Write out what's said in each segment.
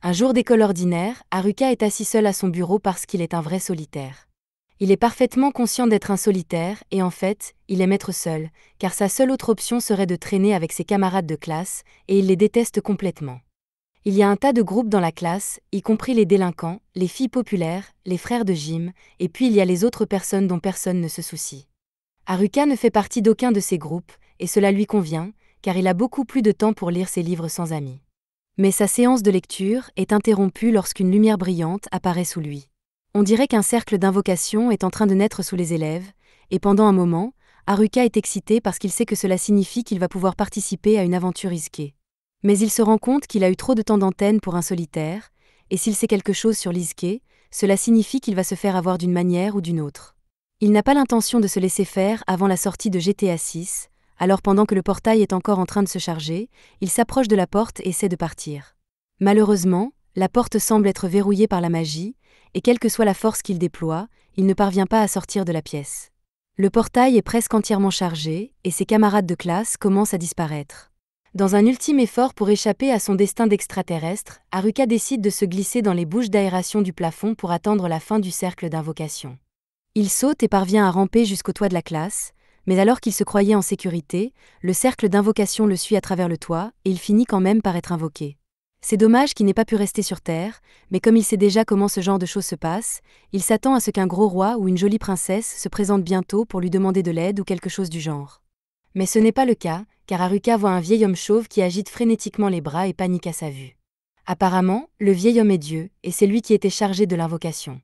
Un jour d'école ordinaire, Haruka est assis seul à son bureau parce qu'il est un vrai solitaire. Il est parfaitement conscient d'être un solitaire et en fait, il aime être seul, car sa seule autre option serait de traîner avec ses camarades de classe, et il les déteste complètement. Il y a un tas de groupes dans la classe, y compris les délinquants, les filles populaires, les frères de gym, et puis il y a les autres personnes dont personne ne se soucie. Haruka ne fait partie d'aucun de ces groupes, et cela lui convient, car il a beaucoup plus de temps pour lire ses livres sans amis. Mais sa séance de lecture est interrompue lorsqu'une lumière brillante apparaît sous lui. On dirait qu'un cercle d'invocation est en train de naître sous les élèves, et pendant un moment, Haruka est excité parce qu'il sait que cela signifie qu'il va pouvoir participer à une aventure risquée. Mais il se rend compte qu'il a eu trop de temps d'antenne pour un solitaire, et s'il sait quelque chose sur l'Iske, cela signifie qu'il va se faire avoir d'une manière ou d'une autre. Il n'a pas l'intention de se laisser faire avant la sortie de GTA 6, alors pendant que le portail est encore en train de se charger, il s'approche de la porte et essaie de partir. Malheureusement, la porte semble être verrouillée par la magie, et quelle que soit la force qu'il déploie, il ne parvient pas à sortir de la pièce. Le portail est presque entièrement chargé, et ses camarades de classe commencent à disparaître. Dans un ultime effort pour échapper à son destin d'extraterrestre, Haruka décide de se glisser dans les bouches d'aération du plafond pour attendre la fin du cercle d'invocation. Il saute et parvient à ramper jusqu'au toit de la classe, mais alors qu'il se croyait en sécurité, le cercle d'invocation le suit à travers le toit, et il finit quand même par être invoqué. C'est dommage qu'il n'ait pas pu rester sur Terre, mais comme il sait déjà comment ce genre de choses se passe, il s'attend à ce qu'un gros roi ou une jolie princesse se présente bientôt pour lui demander de l'aide ou quelque chose du genre. Mais ce n'est pas le cas, car Haruka voit un vieil homme chauve qui agite frénétiquement les bras et panique à sa vue. Apparemment, le vieil homme est Dieu, et c'est lui qui était chargé de l'invocation.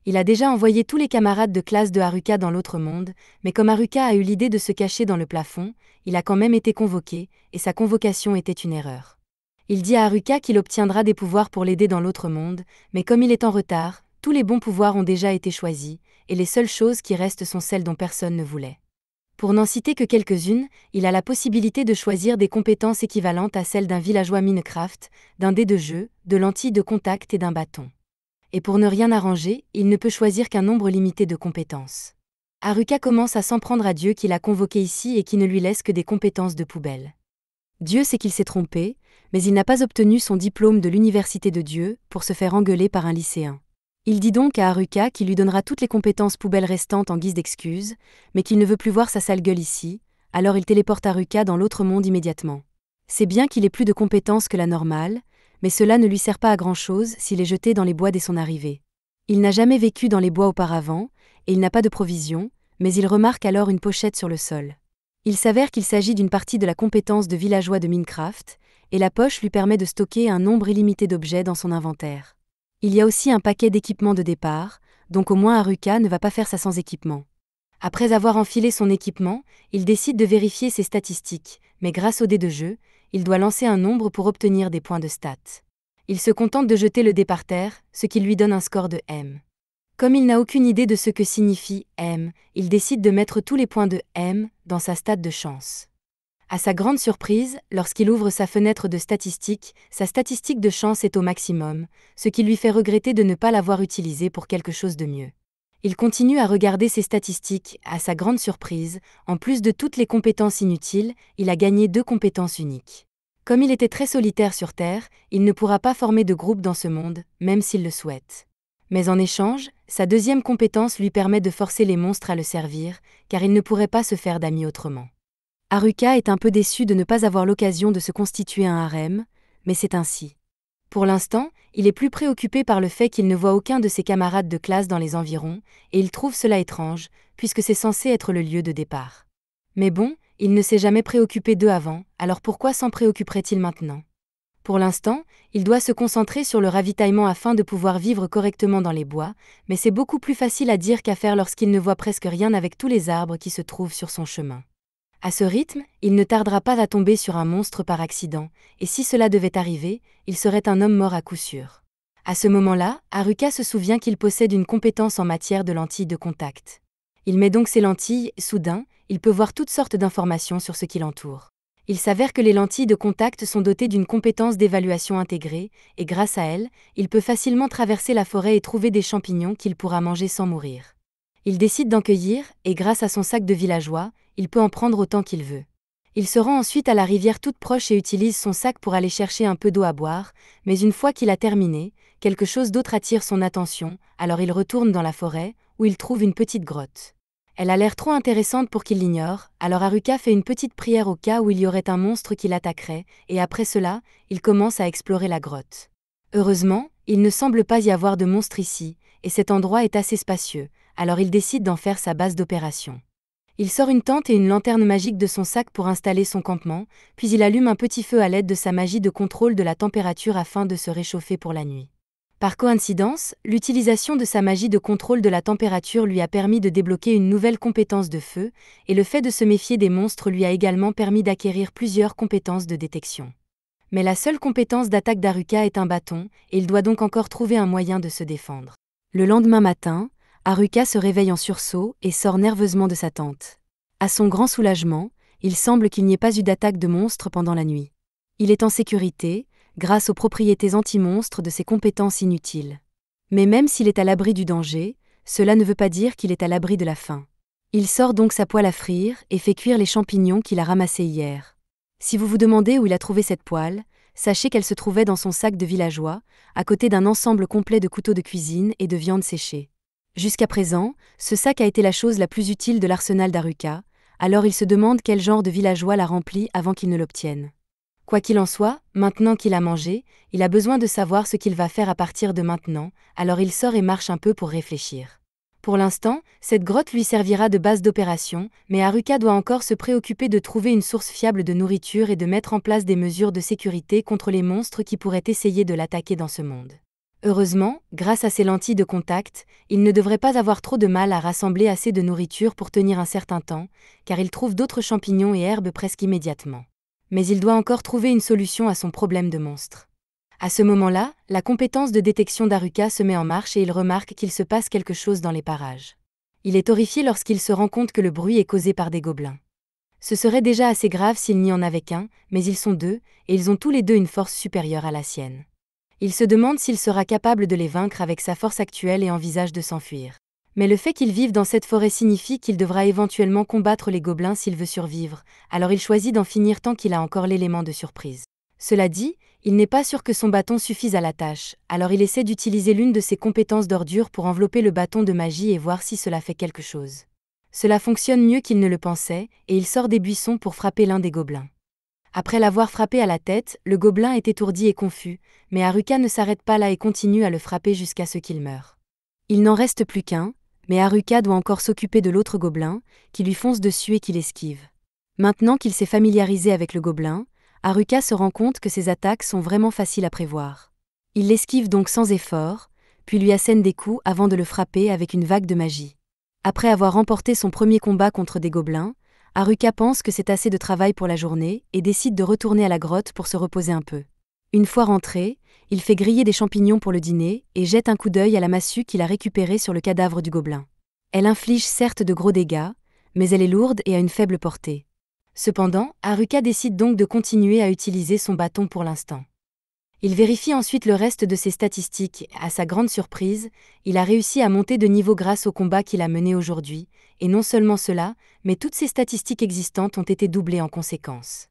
Il a déjà envoyé tous les camarades de classe de Haruka dans l'autre monde, mais comme Haruka a eu l'idée de se cacher dans le plafond, il a quand même été convoqué, et sa convocation était une erreur. Il dit à Haruka qu'il obtiendra des pouvoirs pour l'aider dans l'autre monde, mais comme il est en retard, tous les bons pouvoirs ont déjà été choisis, et les seules choses qui restent sont celles dont personne ne voulait. Pour n'en citer que quelques-unes, il a la possibilité de choisir des compétences équivalentes à celles d'un villageois Minecraft, d'un dé de jeu, de lentilles de contact et d'un bâton. Et pour ne rien arranger, il ne peut choisir qu'un nombre limité de compétences. Haruka commence à s'en prendre à Dieu qui l'a convoqué ici et qui ne lui laisse que des compétences de poubelle. Dieu sait qu'il s'est trompé, mais il n'a pas obtenu son diplôme de l'université de Dieu pour se faire engueuler par un lycéen. Il dit donc à Haruka qu'il lui donnera toutes les compétences poubelles restantes en guise d'excuse, mais qu'il ne veut plus voir sa sale gueule ici, alors il téléporte Haruka dans l'autre monde immédiatement. C'est bien qu'il ait plus de compétences que la normale, mais cela ne lui sert pas à grand-chose s'il est jeté dans les bois dès son arrivée. Il n'a jamais vécu dans les bois auparavant, et il n'a pas de provisions, mais il remarque alors une pochette sur le sol. Il s'avère qu'il s'agit d'une partie de la compétence de villageois de Minecraft, et la poche lui permet de stocker un nombre illimité d'objets dans son inventaire. Il y a aussi un paquet d'équipements de départ, donc au moins Haruka ne va pas faire ça sans équipement. Après avoir enfilé son équipement, il décide de vérifier ses statistiques, mais grâce au dé de jeu, il doit lancer un nombre pour obtenir des points de stats. Il se contente de jeter le dé par terre, ce qui lui donne un score de M. Comme il n'a aucune idée de ce que signifie M, il décide de mettre tous les points de M dans sa stat de chance. À sa grande surprise, lorsqu'il ouvre sa fenêtre de statistiques, sa statistique de chance est au maximum, ce qui lui fait regretter de ne pas l'avoir utilisée pour quelque chose de mieux. Il continue à regarder ses statistiques, à sa grande surprise, en plus de toutes les compétences inutiles, il a gagné 2 compétences uniques. Comme il était très solitaire sur Terre, il ne pourra pas former de groupe dans ce monde, même s'il le souhaite. Mais en échange, sa deuxième compétence lui permet de forcer les monstres à le servir, car il ne pourrait pas se faire d'amis autrement. Haruka est un peu déçu de ne pas avoir l'occasion de se constituer un harem, mais c'est ainsi. Pour l'instant, il est plus préoccupé par le fait qu'il ne voit aucun de ses camarades de classe dans les environs, et il trouve cela étrange, puisque c'est censé être le lieu de départ. Mais bon, il ne s'est jamais préoccupé d'eux avant, alors pourquoi s'en préoccuperait-il maintenant ? Pour l'instant, il doit se concentrer sur le ravitaillement afin de pouvoir vivre correctement dans les bois, mais c'est beaucoup plus facile à dire qu'à faire lorsqu'il ne voit presque rien avec tous les arbres qui se trouvent sur son chemin. À ce rythme, il ne tardera pas à tomber sur un monstre par accident, et si cela devait arriver, il serait un homme mort à coup sûr. À ce moment-là, Haruka se souvient qu'il possède une compétence en matière de lentilles de contact. Il met donc ses lentilles, soudain, il peut voir toutes sortes d'informations sur ce qui l'entoure. Il s'avère que les lentilles de contact sont dotées d'une compétence d'évaluation intégrée, et grâce à elle, il peut facilement traverser la forêt et trouver des champignons qu'il pourra manger sans mourir. Il décide d'en cueillir, et grâce à son sac de villageois, il peut en prendre autant qu'il veut. Il se rend ensuite à la rivière toute proche et utilise son sac pour aller chercher un peu d'eau à boire, mais une fois qu'il a terminé, quelque chose d'autre attire son attention, alors il retourne dans la forêt, où il trouve une petite grotte. Elle a l'air trop intéressante pour qu'il l'ignore, alors Haruka fait une petite prière au cas où il y aurait un monstre qui l'attaquerait, et après cela, il commence à explorer la grotte. Heureusement, il ne semble pas y avoir de monstre ici, et cet endroit est assez spacieux, alors il décide d'en faire sa base d'opération. Il sort une tente et une lanterne magique de son sac pour installer son campement, puis il allume un petit feu à l'aide de sa magie de contrôle de la température afin de se réchauffer pour la nuit. Par coïncidence, l'utilisation de sa magie de contrôle de la température lui a permis de débloquer une nouvelle compétence de feu, et le fait de se méfier des monstres lui a également permis d'acquérir plusieurs compétences de détection. Mais la seule compétence d'attaque d'Haruka est un bâton, et il doit donc encore trouver un moyen de se défendre. Le lendemain matin, Haruka se réveille en sursaut et sort nerveusement de sa tente. À son grand soulagement, il semble qu'il n'y ait pas eu d'attaque de monstres pendant la nuit. Il est en sécurité, grâce aux propriétés anti-monstres de ses compétences inutiles. Mais même s'il est à l'abri du danger, cela ne veut pas dire qu'il est à l'abri de la faim. Il sort donc sa poêle à frire et fait cuire les champignons qu'il a ramassés hier. Si vous vous demandez où il a trouvé cette poêle, sachez qu'elle se trouvait dans son sac de villageois, à côté d'un ensemble complet de couteaux de cuisine et de viande séchée. Jusqu'à présent, ce sac a été la chose la plus utile de l'arsenal d'Haruka, alors il se demande quel genre de villageois l'a rempli avant qu'il ne l'obtienne. Quoi qu'il en soit, maintenant qu'il a mangé, il a besoin de savoir ce qu'il va faire à partir de maintenant, alors il sort et marche un peu pour réfléchir. Pour l'instant, cette grotte lui servira de base d'opération, mais Haruka doit encore se préoccuper de trouver une source fiable de nourriture et de mettre en place des mesures de sécurité contre les monstres qui pourraient essayer de l'attaquer dans ce monde. Heureusement, grâce à ses lentilles de contact, il ne devrait pas avoir trop de mal à rassembler assez de nourriture pour tenir un certain temps, car il trouve d'autres champignons et herbes presque immédiatement. Mais il doit encore trouver une solution à son problème de monstre. À ce moment-là, la compétence de détection d'Haruka se met en marche et il remarque qu'il se passe quelque chose dans les parages. Il est horrifié lorsqu'il se rend compte que le bruit est causé par des gobelins. Ce serait déjà assez grave s'il n'y en avait qu'un, mais ils sont deux, et ils ont tous les deux une force supérieure à la sienne. Il se demande s'il sera capable de les vaincre avec sa force actuelle et envisage de s'enfuir. Mais le fait qu'il vive dans cette forêt signifie qu'il devra éventuellement combattre les gobelins s'il veut survivre, alors il choisit d'en finir tant qu'il a encore l'élément de surprise. Cela dit, il n'est pas sûr que son bâton suffise à la tâche, alors il essaie d'utiliser l'une de ses compétences d'ordure pour envelopper le bâton de magie et voir si cela fait quelque chose. Cela fonctionne mieux qu'il ne le pensait, et il sort des buissons pour frapper l'un des gobelins. Après l'avoir frappé à la tête, le gobelin est étourdi et confus, mais Haruka ne s'arrête pas là et continue à le frapper jusqu'à ce qu'il meure. Il n'en reste plus qu'un, mais Haruka doit encore s'occuper de l'autre gobelin, qui lui fonce dessus et qu'il esquive. Maintenant qu'il s'est familiarisé avec le gobelin, Haruka se rend compte que ses attaques sont vraiment faciles à prévoir. Il l'esquive donc sans effort, puis lui assène des coups avant de le frapper avec une vague de magie. Après avoir remporté son premier combat contre des gobelins, Haruka pense que c'est assez de travail pour la journée et décide de retourner à la grotte pour se reposer un peu. Une fois rentré, il fait griller des champignons pour le dîner et jette un coup d'œil à la massue qu'il a récupérée sur le cadavre du gobelin. Elle inflige certes de gros dégâts, mais elle est lourde et a une faible portée. Cependant, Haruka décide donc de continuer à utiliser son bâton pour l'instant. Il vérifie ensuite le reste de ses statistiques et, à sa grande surprise, il a réussi à monter de niveau grâce au combat qu'il a mené aujourd'hui, et non seulement cela, mais toutes ses statistiques existantes ont été doublées en conséquence.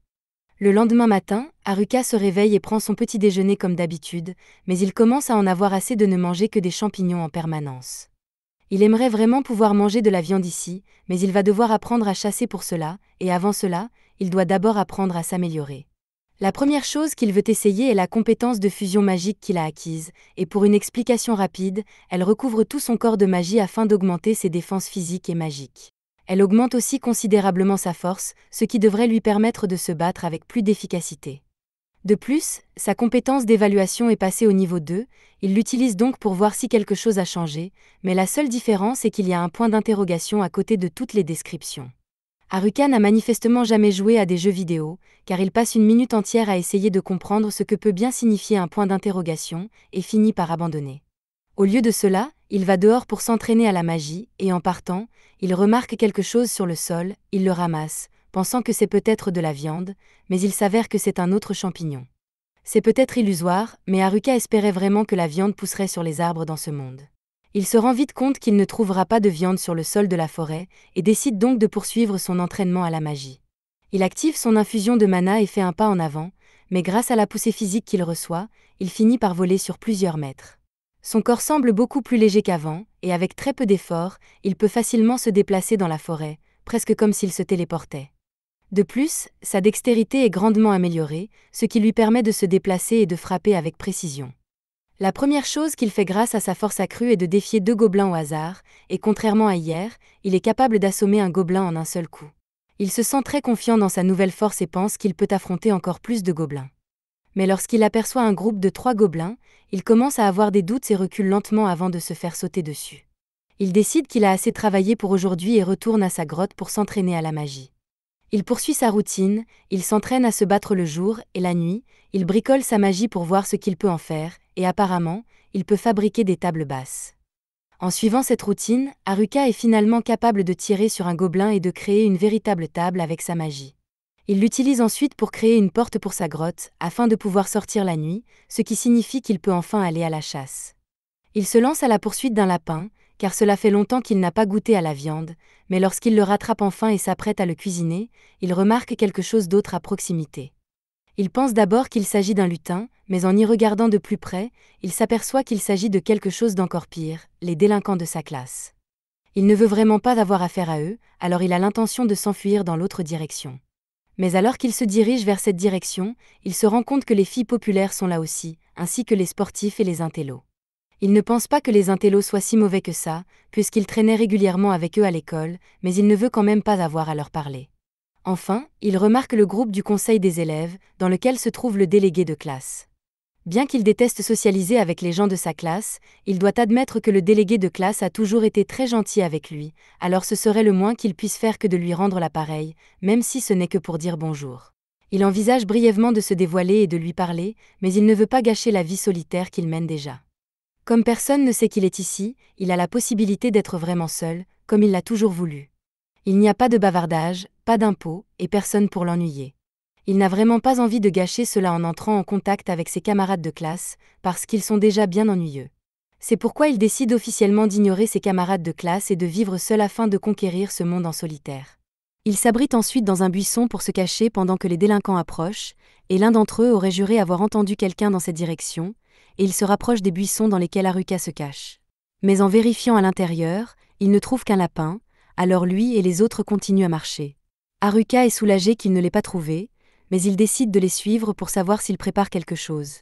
Le lendemain matin, Haruka se réveille et prend son petit déjeuner comme d'habitude, mais il commence à en avoir assez de ne manger que des champignons en permanence. Il aimerait vraiment pouvoir manger de la viande ici, mais il va devoir apprendre à chasser pour cela, et avant cela, il doit d'abord apprendre à s'améliorer. La première chose qu'il veut essayer est la compétence de fusion magique qu'il a acquise, et pour une explication rapide, elle recouvre tout son corps de magie afin d'augmenter ses défenses physiques et magiques. Elle augmente aussi considérablement sa force, ce qui devrait lui permettre de se battre avec plus d'efficacité. De plus, sa compétence d'évaluation est passée au niveau 2, il l'utilise donc pour voir si quelque chose a changé, mais la seule différence est qu'il y a un point d'interrogation à côté de toutes les descriptions. Haruka n'a manifestement jamais joué à des jeux vidéo, car il passe une minute entière à essayer de comprendre ce que peut bien signifier un point d'interrogation, et finit par abandonner. Au lieu de cela, il va dehors pour s'entraîner à la magie, et en partant, il remarque quelque chose sur le sol, il le ramasse, pensant que c'est peut-être de la viande, mais il s'avère que c'est un autre champignon. C'est peut-être illusoire, mais Haruka espérait vraiment que la viande pousserait sur les arbres dans ce monde. Il se rend vite compte qu'il ne trouvera pas de viande sur le sol de la forêt, et décide donc de poursuivre son entraînement à la magie. Il active son infusion de mana et fait un pas en avant, mais grâce à la poussée physique qu'il reçoit, il finit par voler sur plusieurs mètres. Son corps semble beaucoup plus léger qu'avant, et avec très peu d'efforts, il peut facilement se déplacer dans la forêt, presque comme s'il se téléportait. De plus, sa dextérité est grandement améliorée, ce qui lui permet de se déplacer et de frapper avec précision. La première chose qu'il fait grâce à sa force accrue est de défier 2 gobelins au hasard, et contrairement à hier, il est capable d'assommer un gobelin en un seul coup. Il se sent très confiant dans sa nouvelle force et pense qu'il peut affronter encore plus de gobelins. Mais lorsqu'il aperçoit un groupe de 3 gobelins, il commence à avoir des doutes et recule lentement avant de se faire sauter dessus. Il décide qu'il a assez travaillé pour aujourd'hui et retourne à sa grotte pour s'entraîner à la magie. Il poursuit sa routine, il s'entraîne à se battre le jour et la nuit, il bricole sa magie pour voir ce qu'il peut en faire, et apparemment, il peut fabriquer des tables basses. En suivant cette routine, Haruka est finalement capable de tirer sur un gobelin et de créer une véritable table avec sa magie. Il l'utilise ensuite pour créer une porte pour sa grotte, afin de pouvoir sortir la nuit, ce qui signifie qu'il peut enfin aller à la chasse. Il se lance à la poursuite d'un lapin, car cela fait longtemps qu'il n'a pas goûté à la viande, mais lorsqu'il le rattrape enfin et s'apprête à le cuisiner, il remarque quelque chose d'autre à proximité. Il pense d'abord qu'il s'agit d'un lutin, mais en y regardant de plus près, il s'aperçoit qu'il s'agit de quelque chose d'encore pire, les délinquants de sa classe. Il ne veut vraiment pas avoir affaire à eux, alors il a l'intention de s'enfuir dans l'autre direction. Mais alors qu'il se dirige vers cette direction, il se rend compte que les filles populaires sont là aussi, ainsi que les sportifs et les intellos. Il ne pense pas que les intellos soient si mauvais que ça, puisqu'il traînait régulièrement avec eux à l'école, mais il ne veut quand même pas avoir à leur parler. Enfin, il remarque le groupe du conseil des élèves, dans lequel se trouve le délégué de classe. Bien qu'il déteste socialiser avec les gens de sa classe, il doit admettre que le délégué de classe a toujours été très gentil avec lui, alors ce serait le moins qu'il puisse faire que de lui rendre l'appareil, même si ce n'est que pour dire bonjour. Il envisage brièvement de se dévoiler et de lui parler, mais il ne veut pas gâcher la vie solitaire qu'il mène déjà. Comme personne ne sait qu'il est ici, il a la possibilité d'être vraiment seul, comme il l'a toujours voulu. Il n'y a pas de bavardage, pas d'impôts, et personne pour l'ennuyer. Il n'a vraiment pas envie de gâcher cela en entrant en contact avec ses camarades de classe, parce qu'ils sont déjà bien ennuyeux. C'est pourquoi il décide officiellement d'ignorer ses camarades de classe et de vivre seul afin de conquérir ce monde en solitaire. Il s'abrite ensuite dans un buisson pour se cacher pendant que les délinquants approchent, et l'un d'entre eux aurait juré avoir entendu quelqu'un dans cette direction, et il se rapproche des buissons dans lesquels Haruka se cache. Mais en vérifiant à l'intérieur, il ne trouve qu'un lapin, alors lui et les autres continuent à marcher. Haruka est soulagé qu'il ne l'ait pas trouvé, mais il décide de les suivre pour savoir s'ils préparent quelque chose.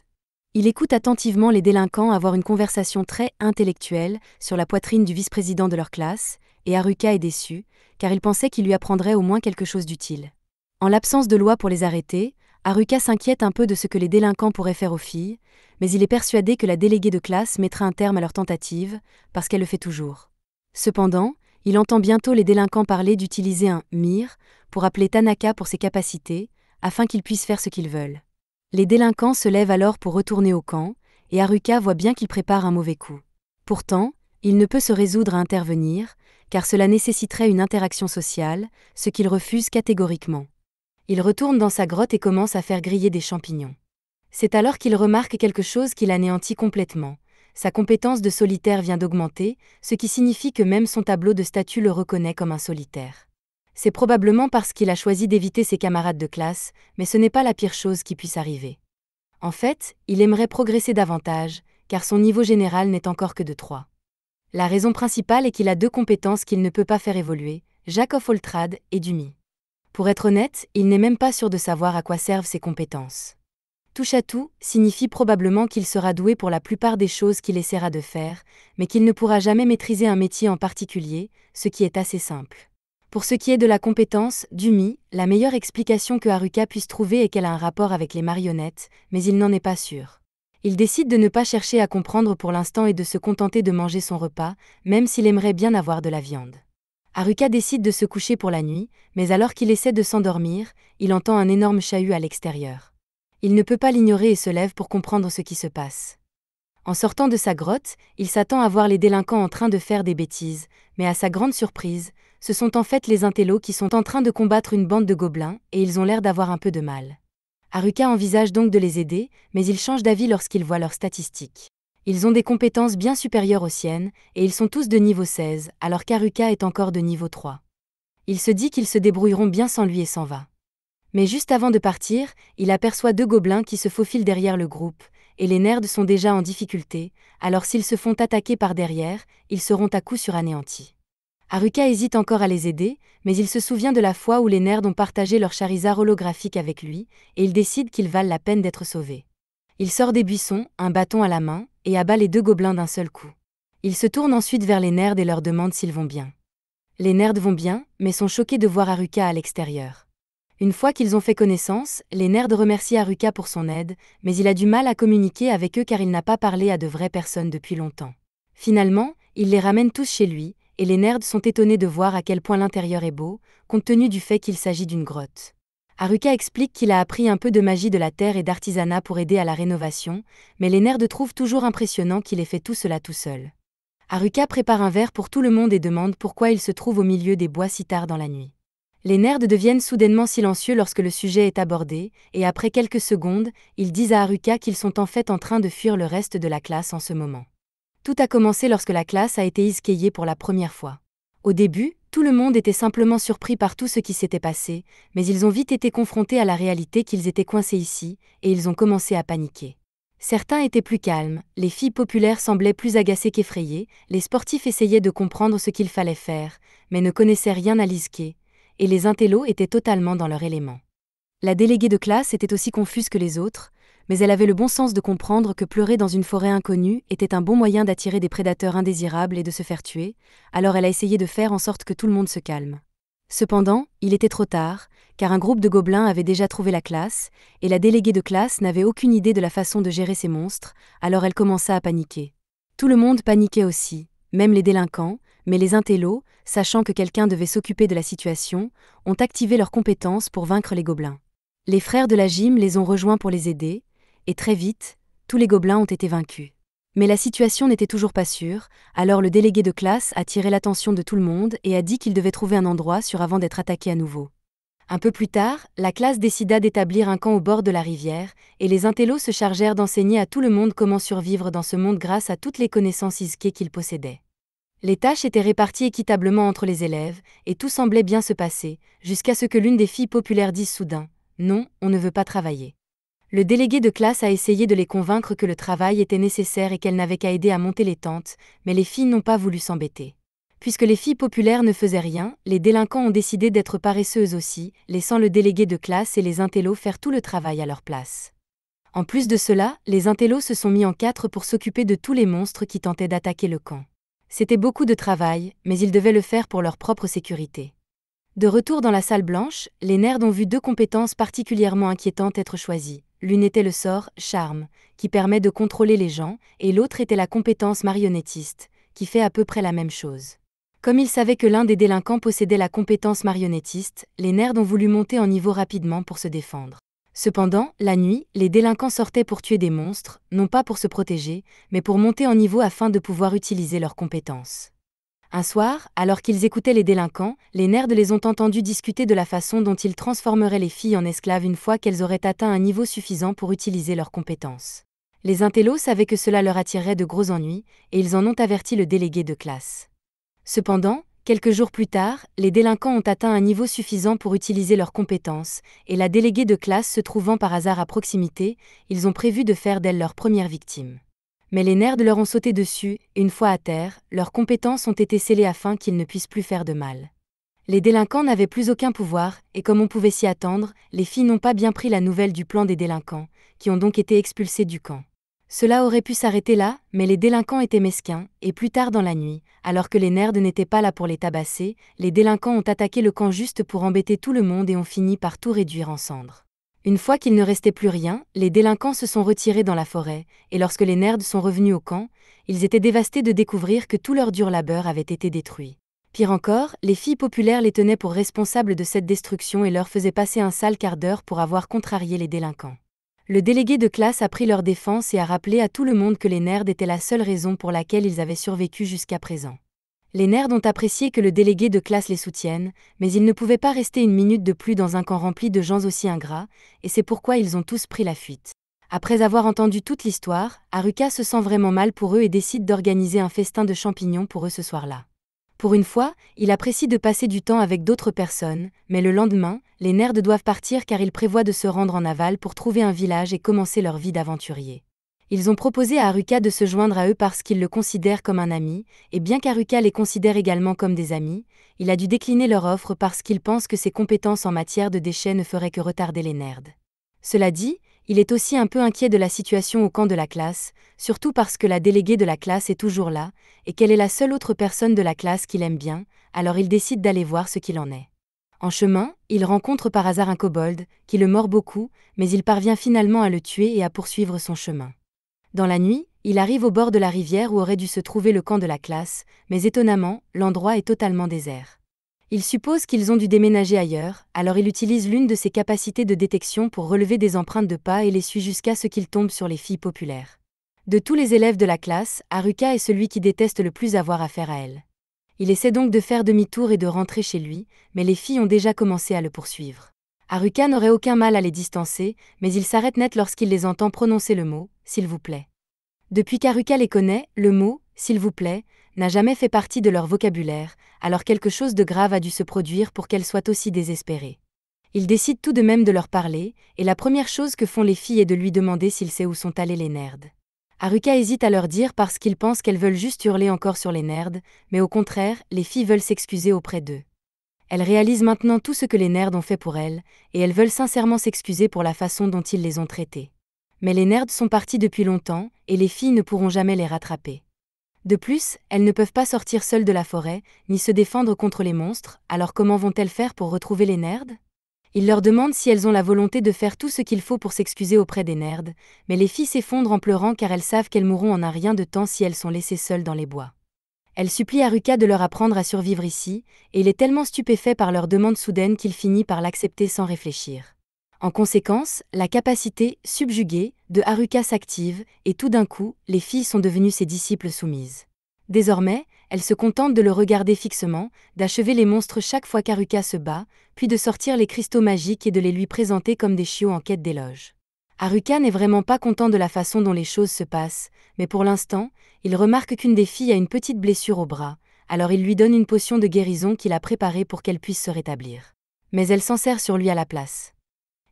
Il écoute attentivement les délinquants avoir une conversation très intellectuelle sur la poitrine du vice-président de leur classe, et Haruka est déçu, car il pensait qu'il lui apprendrait au moins quelque chose d'utile. En l'absence de loi pour les arrêter, Haruka s'inquiète un peu de ce que les délinquants pourraient faire aux filles, mais il est persuadé que la déléguée de classe mettra un terme à leur tentative, parce qu'elle le fait toujours. Cependant, il entend bientôt les délinquants parler d'utiliser un « mire » pour appeler Tanaka pour ses capacités, afin qu'ils puissent faire ce qu'ils veulent. Les délinquants se lèvent alors pour retourner au camp, et Haruka voit bien qu'ils préparent un mauvais coup. Pourtant, il ne peut se résoudre à intervenir, car cela nécessiterait une interaction sociale, ce qu'il refuse catégoriquement. Il retourne dans sa grotte et commence à faire griller des champignons. C'est alors qu'il remarque quelque chose qui l'anéantit complètement. Sa compétence de solitaire vient d'augmenter, ce qui signifie que même son tableau de statut le reconnaît comme un solitaire. C'est probablement parce qu'il a choisi d'éviter ses camarades de classe, mais ce n'est pas la pire chose qui puisse arriver. En fait, il aimerait progresser davantage, car son niveau général n'est encore que de 3. La raison principale est qu'il a 2 compétences qu'il ne peut pas faire évoluer, Jack of all trades et Dumi. Pour être honnête, il n'est même pas sûr de savoir à quoi servent ses compétences. Touche à tout signifie probablement qu'il sera doué pour la plupart des choses qu'il essaiera de faire, mais qu'il ne pourra jamais maîtriser un métier en particulier, ce qui est assez simple. Pour ce qui est de la compétence, Dumi, la meilleure explication que Haruka puisse trouver est qu'elle a un rapport avec les marionnettes, mais il n'en est pas sûr. Il décide de ne pas chercher à comprendre pour l'instant et de se contenter de manger son repas, même s'il aimerait bien avoir de la viande. Haruka décide de se coucher pour la nuit, mais alors qu'il essaie de s'endormir, il entend un énorme chahut à l'extérieur. Il ne peut pas l'ignorer et se lève pour comprendre ce qui se passe. En sortant de sa grotte, il s'attend à voir les délinquants en train de faire des bêtises, mais à sa grande surprise, ce sont en fait les intellos qui sont en train de combattre une bande de gobelins, et ils ont l'air d'avoir un peu de mal. Haruka envisage donc de les aider, mais il change d'avis lorsqu'il voit leurs statistiques. Ils ont des compétences bien supérieures aux siennes, et ils sont tous de niveau 16, alors qu'Haruka est encore de niveau 3. Il se dit qu'ils se débrouilleront bien sans lui et s'en va. Mais juste avant de partir, il aperçoit 2 gobelins qui se faufilent derrière le groupe, et les nerds sont déjà en difficulté, alors s'ils se font attaquer par derrière, ils seront à coup sûr anéantis. Haruka hésite encore à les aider, mais il se souvient de la fois où les nerds ont partagé leur Charizard holographique avec lui, et il décide qu'ils valent la peine d'être sauvés. Il sort des buissons, un bâton à la main, et abat les 2 gobelins d'un seul coup. Il se tourne ensuite vers les nerds et leur demande s'ils vont bien. Les nerds vont bien, mais sont choqués de voir Haruka à l'extérieur. Une fois qu'ils ont fait connaissance, les nerds remercient Haruka pour son aide, mais il a du mal à communiquer avec eux car il n'a pas parlé à de vraies personnes depuis longtemps. Finalement, il les ramène tous chez lui, et les nerds sont étonnés de voir à quel point l'intérieur est beau, compte tenu du fait qu'il s'agit d'une grotte. Haruka explique qu'il a appris un peu de magie de la terre et d'artisanat pour aider à la rénovation, mais les nerds trouvent toujours impressionnant qu'il ait fait tout cela tout seul. Haruka prépare un verre pour tout le monde et demande pourquoi il se trouve au milieu des bois si tard dans la nuit. Les nerds deviennent soudainement silencieux lorsque le sujet est abordé, et après quelques secondes, ils disent à Haruka qu'ils sont en fait en train de fuir le reste de la classe en ce moment. Tout a commencé lorsque la classe a été esquillée pour la première fois. Au début, tout le monde était simplement surpris par tout ce qui s'était passé, mais ils ont vite été confrontés à la réalité qu'ils étaient coincés ici, et ils ont commencé à paniquer. Certains étaient plus calmes, les filles populaires semblaient plus agacées qu'effrayées, les sportifs essayaient de comprendre ce qu'il fallait faire, mais ne connaissaient rien à l'ISK, et les intellos étaient totalement dans leur élément. La déléguée de classe était aussi confuse que les autres, mais elle avait le bon sens de comprendre que pleurer dans une forêt inconnue était un bon moyen d'attirer des prédateurs indésirables et de se faire tuer, alors elle a essayé de faire en sorte que tout le monde se calme. Cependant, il était trop tard, car un groupe de gobelins avait déjà trouvé la classe, et la déléguée de classe n'avait aucune idée de la façon de gérer ces monstres, alors elle commença à paniquer. Tout le monde paniquait aussi, même les délinquants, mais les intellos, sachant que quelqu'un devait s'occuper de la situation, ont activé leurs compétences pour vaincre les gobelins. Les frères de la gym les ont rejoints pour les aider, et très vite, tous les gobelins ont été vaincus. Mais la situation n'était toujours pas sûre, alors le délégué de classe a tiré l'attention de tout le monde et a dit qu'il devait trouver un endroit sûr avant d'être attaqué à nouveau. Un peu plus tard, la classe décida d'établir un camp au bord de la rivière, et les intellos se chargèrent d'enseigner à tout le monde comment survivre dans ce monde grâce à toutes les connaissances ISK qu'ils possédaient. Les tâches étaient réparties équitablement entre les élèves, et tout semblait bien se passer, jusqu'à ce que l'une des filles populaires dise soudain « Non, on ne veut pas travailler ». Le délégué de classe a essayé de les convaincre que le travail était nécessaire et qu'elle n'avait qu'à aider à monter les tentes, mais les filles n'ont pas voulu s'embêter. Puisque les filles populaires ne faisaient rien, les délinquants ont décidé d'être paresseuses aussi, laissant le délégué de classe et les intellos faire tout le travail à leur place. En plus de cela, les intellos se sont mis en 4 pour s'occuper de tous les monstres qui tentaient d'attaquer le camp. C'était beaucoup de travail, mais ils devaient le faire pour leur propre sécurité. De retour dans la salle blanche, les nerds ont vu 2 compétences particulièrement inquiétantes être choisies. L'une était le sort « Charme », qui permet de contrôler les gens, et l'autre était la compétence marionnettiste, qui fait à peu près la même chose. Comme ils savaient que l'un des délinquants possédait la compétence marionnettiste, les nerds ont voulu monter en niveau rapidement pour se défendre. Cependant, la nuit, les délinquants sortaient pour tuer des monstres, non pas pour se protéger, mais pour monter en niveau afin de pouvoir utiliser leurs compétences. Un soir, alors qu'ils écoutaient les délinquants, les nerds les ont entendus discuter de la façon dont ils transformeraient les filles en esclaves une fois qu'elles auraient atteint un niveau suffisant pour utiliser leurs compétences. Les intellos savaient que cela leur attirerait de gros ennuis, et ils en ont averti le délégué de classe. Cependant, quelques jours plus tard, les délinquants ont atteint un niveau suffisant pour utiliser leurs compétences, et la déléguée de classe se trouvant par hasard à proximité, ils ont prévu de faire d'elle leur première victime. Mais les nerds leur ont sauté dessus, et une fois à terre, leurs compétences ont été scellées afin qu'ils ne puissent plus faire de mal. Les délinquants n'avaient plus aucun pouvoir, et comme on pouvait s'y attendre, les filles n'ont pas bien pris la nouvelle du plan des délinquants, qui ont donc été expulsées du camp. Cela aurait pu s'arrêter là, mais les délinquants étaient mesquins, et plus tard dans la nuit, alors que les nerds n'étaient pas là pour les tabasser, les délinquants ont attaqué le camp juste pour embêter tout le monde et ont fini par tout réduire en cendres. Une fois qu'il ne restait plus rien, les délinquants se sont retirés dans la forêt, et lorsque les nerds sont revenus au camp, ils étaient dévastés de découvrir que tout leur dur labeur avait été détruit. Pire encore, les filles populaires les tenaient pour responsables de cette destruction et leur faisaient passer un sale quart d'heure pour avoir contrarié les délinquants. Le délégué de classe a pris leur défense et a rappelé à tout le monde que les nerds étaient la seule raison pour laquelle ils avaient survécu jusqu'à présent. Les nerds ont apprécié que le délégué de classe les soutienne, mais ils ne pouvaient pas rester une minute de plus dans un camp rempli de gens aussi ingrats, et c'est pourquoi ils ont tous pris la fuite. Après avoir entendu toute l'histoire, Haruka se sent vraiment mal pour eux et décide d'organiser un festin de champignons pour eux ce soir-là. Pour une fois, il apprécie de passer du temps avec d'autres personnes, mais le lendemain, les nerds doivent partir car ils prévoient de se rendre en aval pour trouver un village et commencer leur vie d'aventurier. Ils ont proposé à Haruka de se joindre à eux parce qu'ils le considèrent comme un ami, et bien qu'Haruka les considère également comme des amis, il a dû décliner leur offre parce qu'il pense que ses compétences en matière de déchets ne feraient que retarder les nerds. Cela dit, il est aussi un peu inquiet de la situation au camp de la classe, surtout parce que la déléguée de la classe est toujours là, et qu'elle est la seule autre personne de la classe qu'il aime bien, alors il décide d'aller voir ce qu'il en est. En chemin, il rencontre par hasard un kobold, qui le mord beaucoup, mais il parvient finalement à le tuer et à poursuivre son chemin. Dans la nuit, il arrive au bord de la rivière où aurait dû se trouver le camp de la classe, mais étonnamment, l'endroit est totalement désert. Il suppose qu'ils ont dû déménager ailleurs, alors il utilise l'une de ses capacités de détection pour relever des empreintes de pas et les suit jusqu'à ce qu'il tombe sur les filles populaires. De tous les élèves de la classe, Haruka est celui qui déteste le plus avoir affaire à elle. Il essaie donc de faire demi-tour et de rentrer chez lui, mais les filles ont déjà commencé à le poursuivre. Haruka n'aurait aucun mal à les distancer, mais il s'arrête net lorsqu'il les entend prononcer le mot « s'il vous plaît ». Depuis qu'Haruka les connaît, le mot « s'il vous plaît » n'a jamais fait partie de leur vocabulaire, alors quelque chose de grave a dû se produire pour qu'elles soient aussi désespérées. Il décide tout de même de leur parler, et la première chose que font les filles est de lui demander s'il sait où sont allés les nerds. Haruka hésite à leur dire parce qu'il pense qu'elles veulent juste hurler encore sur les nerds, mais au contraire, les filles veulent s'excuser auprès d'eux. Elles réalisent maintenant tout ce que les nerds ont fait pour elles, et elles veulent sincèrement s'excuser pour la façon dont ils les ont traitées. Mais les nerds sont partis depuis longtemps, et les filles ne pourront jamais les rattraper. De plus, elles ne peuvent pas sortir seules de la forêt, ni se défendre contre les monstres, alors comment vont-elles faire pour retrouver les nerds ? Il leur demande si elles ont la volonté de faire tout ce qu'il faut pour s'excuser auprès des nerds, mais les filles s'effondrent en pleurant car elles savent qu'elles mourront en un rien de temps si elles sont laissées seules dans les bois. Elles supplient Haruka de leur apprendre à survivre ici, et il est tellement stupéfait par leur demande soudaine qu'il finit par l'accepter sans réfléchir. En conséquence, la capacité « subjuguée » de Haruka s'active, et tout d'un coup, les filles sont devenues ses disciples soumises. Désormais, elles se contentent de le regarder fixement, d'achever les monstres chaque fois qu'Haruka se bat, puis de sortir les cristaux magiques et de les lui présenter comme des chiots en quête d'éloge. Haruka n'est vraiment pas content de la façon dont les choses se passent, mais pour l'instant, il remarque qu'une des filles a une petite blessure au bras, alors il lui donne une potion de guérison qu'il a préparée pour qu'elle puisse se rétablir. Mais elle s'en sert sur lui à la place.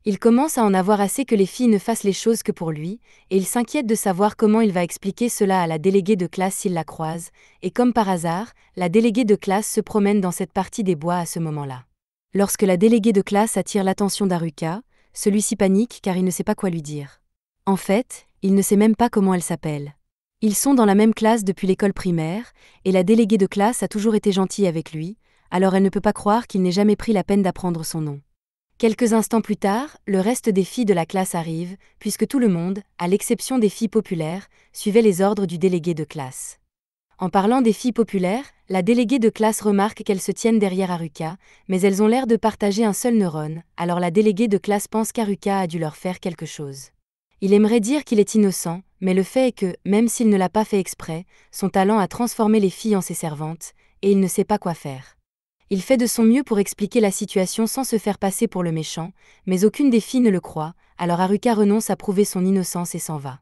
Il commence à en avoir assez que les filles ne fassent les choses que pour lui, et il s'inquiète de savoir comment il va expliquer cela à la déléguée de classe s'il la croise, et comme par hasard, la déléguée de classe se promène dans cette partie des bois à ce moment-là. Lorsque la déléguée de classe attire l'attention d'Haruka, celui-ci panique car il ne sait pas quoi lui dire. En fait, il ne sait même pas comment elle s'appelle. Ils sont dans la même classe depuis l'école primaire, et la déléguée de classe a toujours été gentille avec lui, alors elle ne peut pas croire qu'il n'ait jamais pris la peine d'apprendre son nom. Quelques instants plus tard, le reste des filles de la classe arrive, puisque tout le monde, à l'exception des filles populaires, suivait les ordres du délégué de classe. En parlant des filles populaires, la déléguée de classe remarque qu'elles se tiennent derrière Haruka, mais elles ont l'air de partager un seul neurone, alors la déléguée de classe pense qu'Haruka a dû leur faire quelque chose. Il aimerait dire qu'il est innocent, mais le fait est que, même s'il ne l'a pas fait exprès, son talent a transformé les filles en ses servantes, et il ne sait pas quoi faire. Il fait de son mieux pour expliquer la situation sans se faire passer pour le méchant, mais aucune des filles ne le croit, alors Haruka renonce à prouver son innocence et s'en va.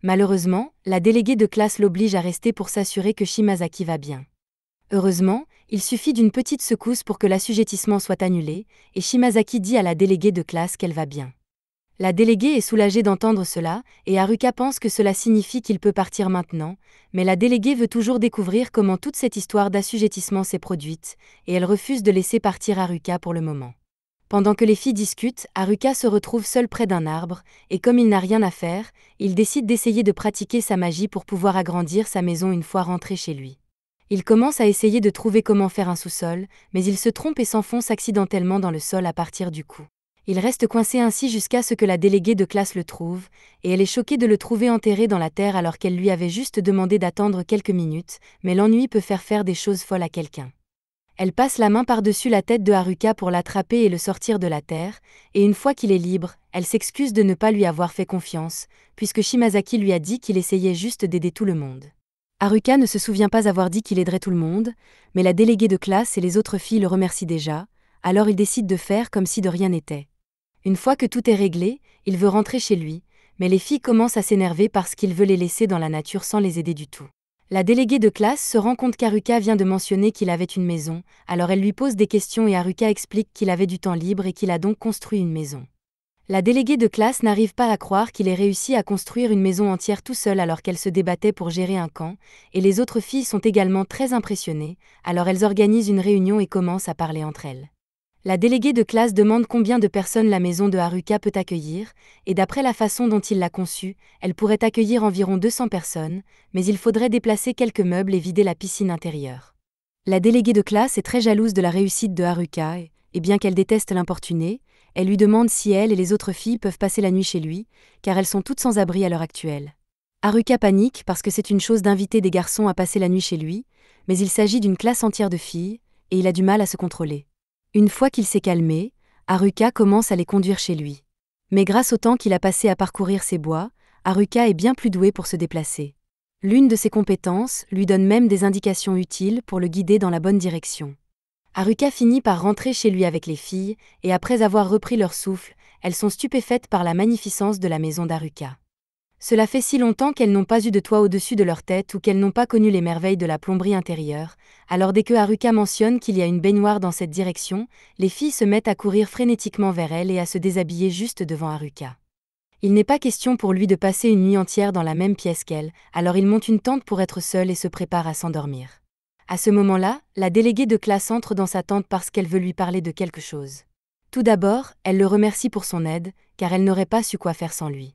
Malheureusement, la déléguée de classe l'oblige à rester pour s'assurer que Shimazaki va bien. Heureusement, il suffit d'une petite secousse pour que l'assujettissement soit annulé, et Shimazaki dit à la déléguée de classe qu'elle va bien. La déléguée est soulagée d'entendre cela, et Haruka pense que cela signifie qu'il peut partir maintenant, mais la déléguée veut toujours découvrir comment toute cette histoire d'assujettissement s'est produite, et elle refuse de laisser partir Haruka pour le moment. Pendant que les filles discutent, Haruka se retrouve seul près d'un arbre, et comme il n'a rien à faire, il décide d'essayer de pratiquer sa magie pour pouvoir agrandir sa maison une fois rentré chez lui. Il commence à essayer de trouver comment faire un sous-sol, mais il se trompe et s'enfonce accidentellement dans le sol à partir du coup. Il reste coincé ainsi jusqu'à ce que la déléguée de classe le trouve, et elle est choquée de le trouver enterré dans la terre alors qu'elle lui avait juste demandé d'attendre quelques minutes, mais l'ennui peut faire des choses folles à quelqu'un. Elle passe la main par-dessus la tête de Haruka pour l'attraper et le sortir de la terre, et une fois qu'il est libre, elle s'excuse de ne pas lui avoir fait confiance, puisque Shimazaki lui a dit qu'il essayait juste d'aider tout le monde. Haruka ne se souvient pas avoir dit qu'il aiderait tout le monde, mais la déléguée de classe et les autres filles le remercient déjà, alors il décide de faire comme si de rien n'était. Une fois que tout est réglé, il veut rentrer chez lui, mais les filles commencent à s'énerver parce qu'il veut les laisser dans la nature sans les aider du tout. La déléguée de classe se rend compte qu'Haruka vient de mentionner qu'il avait une maison, alors elle lui pose des questions et Haruka explique qu'il avait du temps libre et qu'il a donc construit une maison. La déléguée de classe n'arrive pas à croire qu'il ait réussi à construire une maison entière tout seul alors qu'elle se débattait pour gérer un camp, et les autres filles sont également très impressionnées, alors elles organisent une réunion et commencent à parler entre elles. La déléguée de classe demande combien de personnes la maison de Haruka peut accueillir, et d'après la façon dont il l'a conçue, elle pourrait accueillir environ 200 personnes, mais il faudrait déplacer quelques meubles et vider la piscine intérieure. La déléguée de classe est très jalouse de la réussite de Haruka, et bien qu'elle déteste l'importuner, elle lui demande si elle et les autres filles peuvent passer la nuit chez lui, car elles sont toutes sans abri à l'heure actuelle. Haruka panique parce que c'est une chose d'inviter des garçons à passer la nuit chez lui, mais il s'agit d'une classe entière de filles, et il a du mal à se contrôler. Une fois qu'il s'est calmé, Haruka commence à les conduire chez lui. Mais grâce au temps qu'il a passé à parcourir ces bois, Haruka est bien plus doué pour se déplacer. L'une de ses compétences lui donne même des indications utiles pour le guider dans la bonne direction. Haruka finit par rentrer chez lui avec les filles, et après avoir repris leur souffle, elles sont stupéfaites par la magnificence de la maison d'Haruka. Cela fait si longtemps qu'elles n'ont pas eu de toit au-dessus de leur tête ou qu'elles n'ont pas connu les merveilles de la plomberie intérieure, alors dès que Haruka mentionne qu'il y a une baignoire dans cette direction, les filles se mettent à courir frénétiquement vers elle et à se déshabiller juste devant Haruka. Il n'est pas question pour lui de passer une nuit entière dans la même pièce qu'elle, alors il monte une tente pour être seul et se prépare à s'endormir. À ce moment-là, la déléguée de classe entre dans sa tente parce qu'elle veut lui parler de quelque chose. Tout d'abord, elle le remercie pour son aide, car elle n'aurait pas su quoi faire sans lui.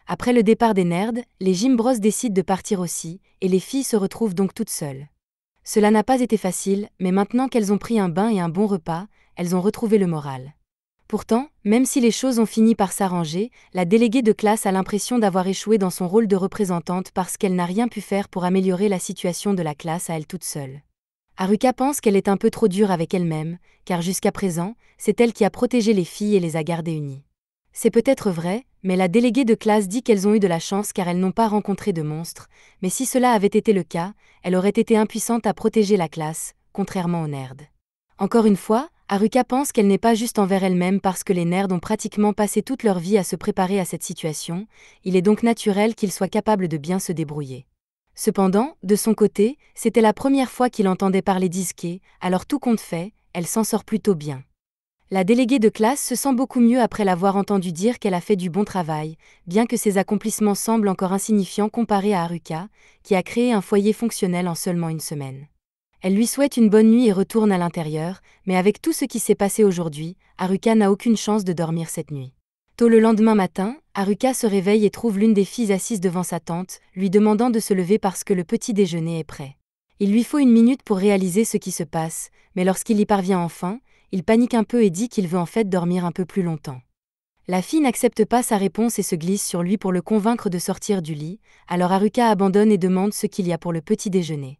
Après le départ des nerds, les Gym Bros décident de partir aussi, et les filles se retrouvent donc toutes seules. Cela n'a pas été facile, mais maintenant qu'elles ont pris un bain et un bon repas, elles ont retrouvé le moral. Pourtant, même si les choses ont fini par s'arranger, la déléguée de classe a l'impression d'avoir échoué dans son rôle de représentante parce qu'elle n'a rien pu faire pour améliorer la situation de la classe à elle toute seule. Haruka pense qu'elle est un peu trop dure avec elle-même, car jusqu'à présent, c'est elle qui a protégé les filles et les a gardées unies. C'est peut-être vrai, mais la déléguée de classe dit qu'elles ont eu de la chance car elles n'ont pas rencontré de monstres, mais si cela avait été le cas, elle aurait été impuissante à protéger la classe, contrairement aux nerds. Encore une fois, Haruka pense qu'elle n'est pas juste envers elle-même parce que les nerds ont pratiquement passé toute leur vie à se préparer à cette situation, il est donc naturel qu'ils soient capables de bien se débrouiller. Cependant, de son côté, c'était la première fois qu'il entendait parler d'Isuke, alors tout compte fait, elle s'en sort plutôt bien. La déléguée de classe se sent beaucoup mieux après l'avoir entendu dire qu'elle a fait du bon travail, bien que ses accomplissements semblent encore insignifiants comparés à Haruka, qui a créé un foyer fonctionnel en seulement une semaine. Elle lui souhaite une bonne nuit et retourne à l'intérieur, mais avec tout ce qui s'est passé aujourd'hui, Haruka n'a aucune chance de dormir cette nuit. Tôt le lendemain matin, Haruka se réveille et trouve l'une des filles assise devant sa tante, lui demandant de se lever parce que le petit déjeuner est prêt. Il lui faut une minute pour réaliser ce qui se passe, mais lorsqu'il y parvient enfin, il panique un peu et dit qu'il veut en fait dormir un peu plus longtemps. La fille n'accepte pas sa réponse et se glisse sur lui pour le convaincre de sortir du lit, alors Haruka abandonne et demande ce qu'il y a pour le petit déjeuner.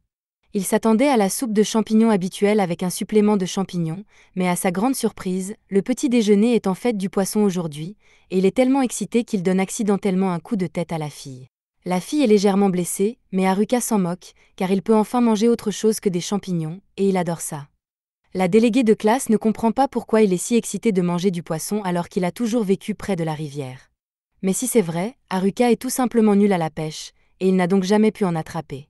Il s'attendait à la soupe de champignons habituelle avec un supplément de champignons, mais à sa grande surprise, le petit déjeuner est en fait du poisson aujourd'hui, et il est tellement excité qu'il donne accidentellement un coup de tête à la fille. La fille est légèrement blessée, mais Haruka s'en moque, car il peut enfin manger autre chose que des champignons, et il adore ça. La déléguée de classe ne comprend pas pourquoi il est si excité de manger du poisson alors qu'il a toujours vécu près de la rivière. Mais si c'est vrai, Haruka est tout simplement nul à la pêche, et il n'a donc jamais pu en attraper.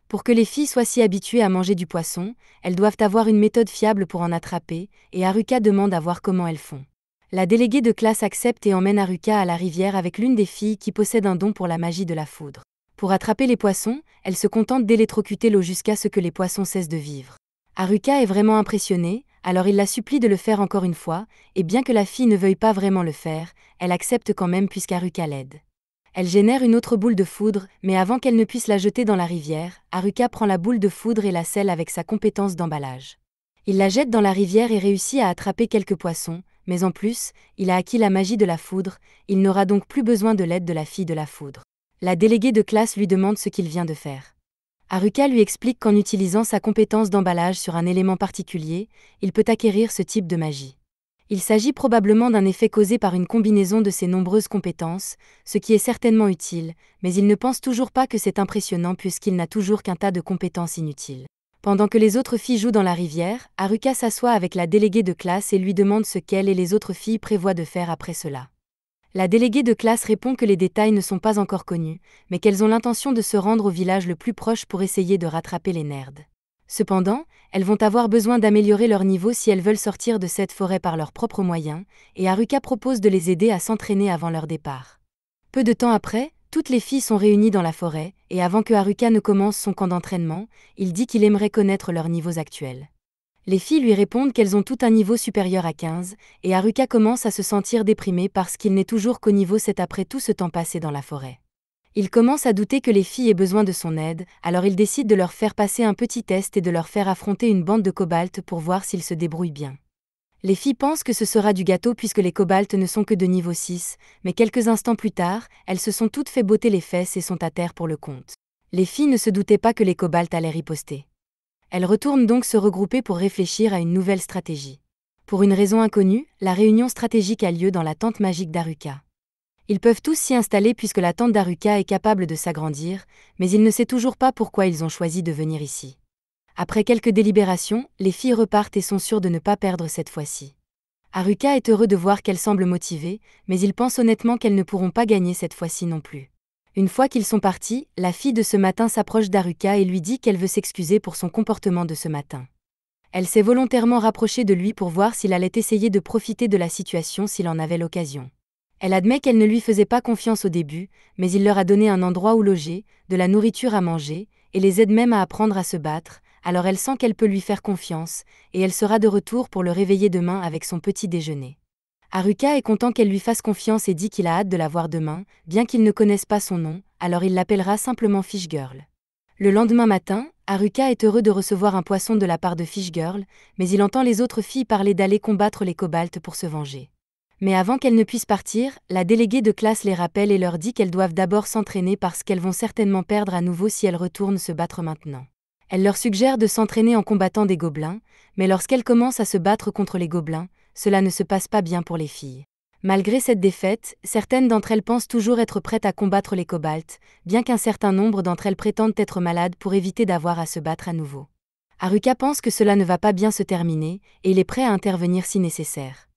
Pour que les filles soient si habituées à manger du poisson, elles doivent avoir une méthode fiable pour en attraper, et Haruka demande à voir comment elles font. La déléguée de classe accepte et emmène Haruka à la rivière avec l'une des filles qui possède un don pour la magie de la foudre. Pour attraper les poissons, elle se contente d'électrocuter l'eau jusqu'à ce que les poissons cessent de vivre. Haruka est vraiment impressionnée, alors il la supplie de le faire encore une fois, et bien que la fille ne veuille pas vraiment le faire, elle accepte quand même puisqu'Haruka l'aide. Elle génère une autre boule de foudre, mais avant qu'elle ne puisse la jeter dans la rivière, Haruka prend la boule de foudre et la scelle avec sa compétence d'emballage. Il la jette dans la rivière et réussit à attraper quelques poissons, mais en plus, il a acquis la magie de la foudre, il n'aura donc plus besoin de l'aide de la fille de la foudre. La déléguée de classe lui demande ce qu'il vient de faire. Haruka lui explique qu'en utilisant sa compétence d'emballage sur un élément particulier, il peut acquérir ce type de magie. Il s'agit probablement d'un effet causé par une combinaison de ses nombreuses compétences, ce qui est certainement utile, mais il ne pense toujours pas que c'est impressionnant puisqu'il n'a toujours qu'un tas de compétences inutiles. Pendant que les autres filles jouent dans la rivière, Haruka s'assoit avec la déléguée de classe et lui demande ce qu'elle et les autres filles prévoient de faire après cela. La déléguée de classe répond que les détails ne sont pas encore connus, mais qu'elles ont l'intention de se rendre au village le plus proche pour essayer de rattraper les nerds. Cependant, elles vont avoir besoin d'améliorer leur niveau si elles veulent sortir de cette forêt par leurs propres moyens, et Haruka propose de les aider à s'entraîner avant leur départ. Peu de temps après, toutes les filles sont réunies dans la forêt, et avant que Haruka ne commence son camp d'entraînement, il dit qu'il aimerait connaître leurs niveaux actuels. Les filles lui répondent qu'elles ont tout un niveau supérieur à 15, et Haruka commence à se sentir déprimé parce qu'il n'est toujours qu'au niveau 7 après tout ce temps passé dans la forêt. Il commence à douter que les filles aient besoin de son aide, alors il décide de leur faire passer un petit test et de leur faire affronter une bande de kobolds pour voir s'ils se débrouillent bien. Les filles pensent que ce sera du gâteau puisque les kobolds ne sont que de niveau 6, mais quelques instants plus tard, elles se sont toutes fait botter les fesses et sont à terre pour le compte. Les filles ne se doutaient pas que les kobolds allaient riposter. Elles retournent donc se regrouper pour réfléchir à une nouvelle stratégie. Pour une raison inconnue, la réunion stratégique a lieu dans la tente magique d'Haruka. Ils peuvent tous s'y installer puisque la tente d'Haruka est capable de s'agrandir, mais il ne sait toujours pas pourquoi ils ont choisi de venir ici. Après quelques délibérations, les filles repartent et sont sûres de ne pas perdre cette fois-ci. Haruka est heureux de voir qu'elles semblent motivées, mais il pense honnêtement qu'elles ne pourront pas gagner cette fois-ci non plus. Une fois qu'ils sont partis, la fille de ce matin s'approche d'Haruka et lui dit qu'elle veut s'excuser pour son comportement de ce matin. Elle s'est volontairement rapprochée de lui pour voir s'il allait essayer de profiter de la situation s'il en avait l'occasion. Elle admet qu'elle ne lui faisait pas confiance au début, mais il leur a donné un endroit où loger, de la nourriture à manger, et les aide même à apprendre à se battre, alors elle sent qu'elle peut lui faire confiance, et elle sera de retour pour le réveiller demain avec son petit déjeuner. Haruka est content qu'elle lui fasse confiance et dit qu'il a hâte de la voir demain, bien qu'il ne connaisse pas son nom, alors il l'appellera simplement Fish Girl. Le lendemain matin, Haruka est heureux de recevoir un poisson de la part de Fish Girl, mais il entend les autres filles parler d'aller combattre les kobolds pour se venger. Mais avant qu'elles ne puissent partir, la déléguée de classe les rappelle et leur dit qu'elles doivent d'abord s'entraîner parce qu'elles vont certainement perdre à nouveau si elles retournent se battre maintenant. Elle leur suggère de s'entraîner en combattant des gobelins, mais lorsqu'elles commencent à se battre contre les gobelins, cela ne se passe pas bien pour les filles. Malgré cette défaite, certaines d'entre elles pensent toujours être prêtes à combattre les kobolds, bien qu'un certain nombre d'entre elles prétendent être malades pour éviter d'avoir à se battre à nouveau. Haruka pense que cela ne va pas bien se terminer, et il est prêt à intervenir si nécessaire.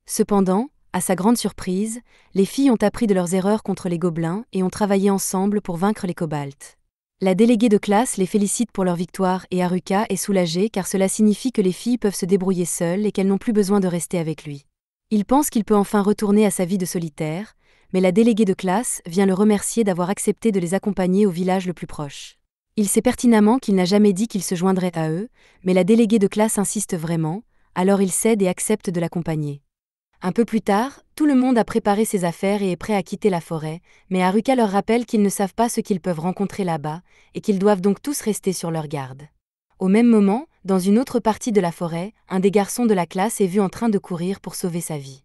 Cependant, à sa grande surprise, les filles ont appris de leurs erreurs contre les gobelins et ont travaillé ensemble pour vaincre les kobolds. La déléguée de classe les félicite pour leur victoire et Haruka est soulagée car cela signifie que les filles peuvent se débrouiller seules et qu'elles n'ont plus besoin de rester avec lui. Il pense qu'il peut enfin retourner à sa vie de solitaire, mais la déléguée de classe vient le remercier d'avoir accepté de les accompagner au village le plus proche. Il sait pertinemment qu'il n'a jamais dit qu'il se joindrait à eux, mais la déléguée de classe insiste vraiment, alors il cède et accepte de l'accompagner. Un peu plus tard, tout le monde a préparé ses affaires et est prêt à quitter la forêt, mais Haruka leur rappelle qu'ils ne savent pas ce qu'ils peuvent rencontrer là-bas, et qu'ils doivent donc tous rester sur leur garde. Au même moment, dans une autre partie de la forêt, un des garçons de la classe est vu en train de courir pour sauver sa vie.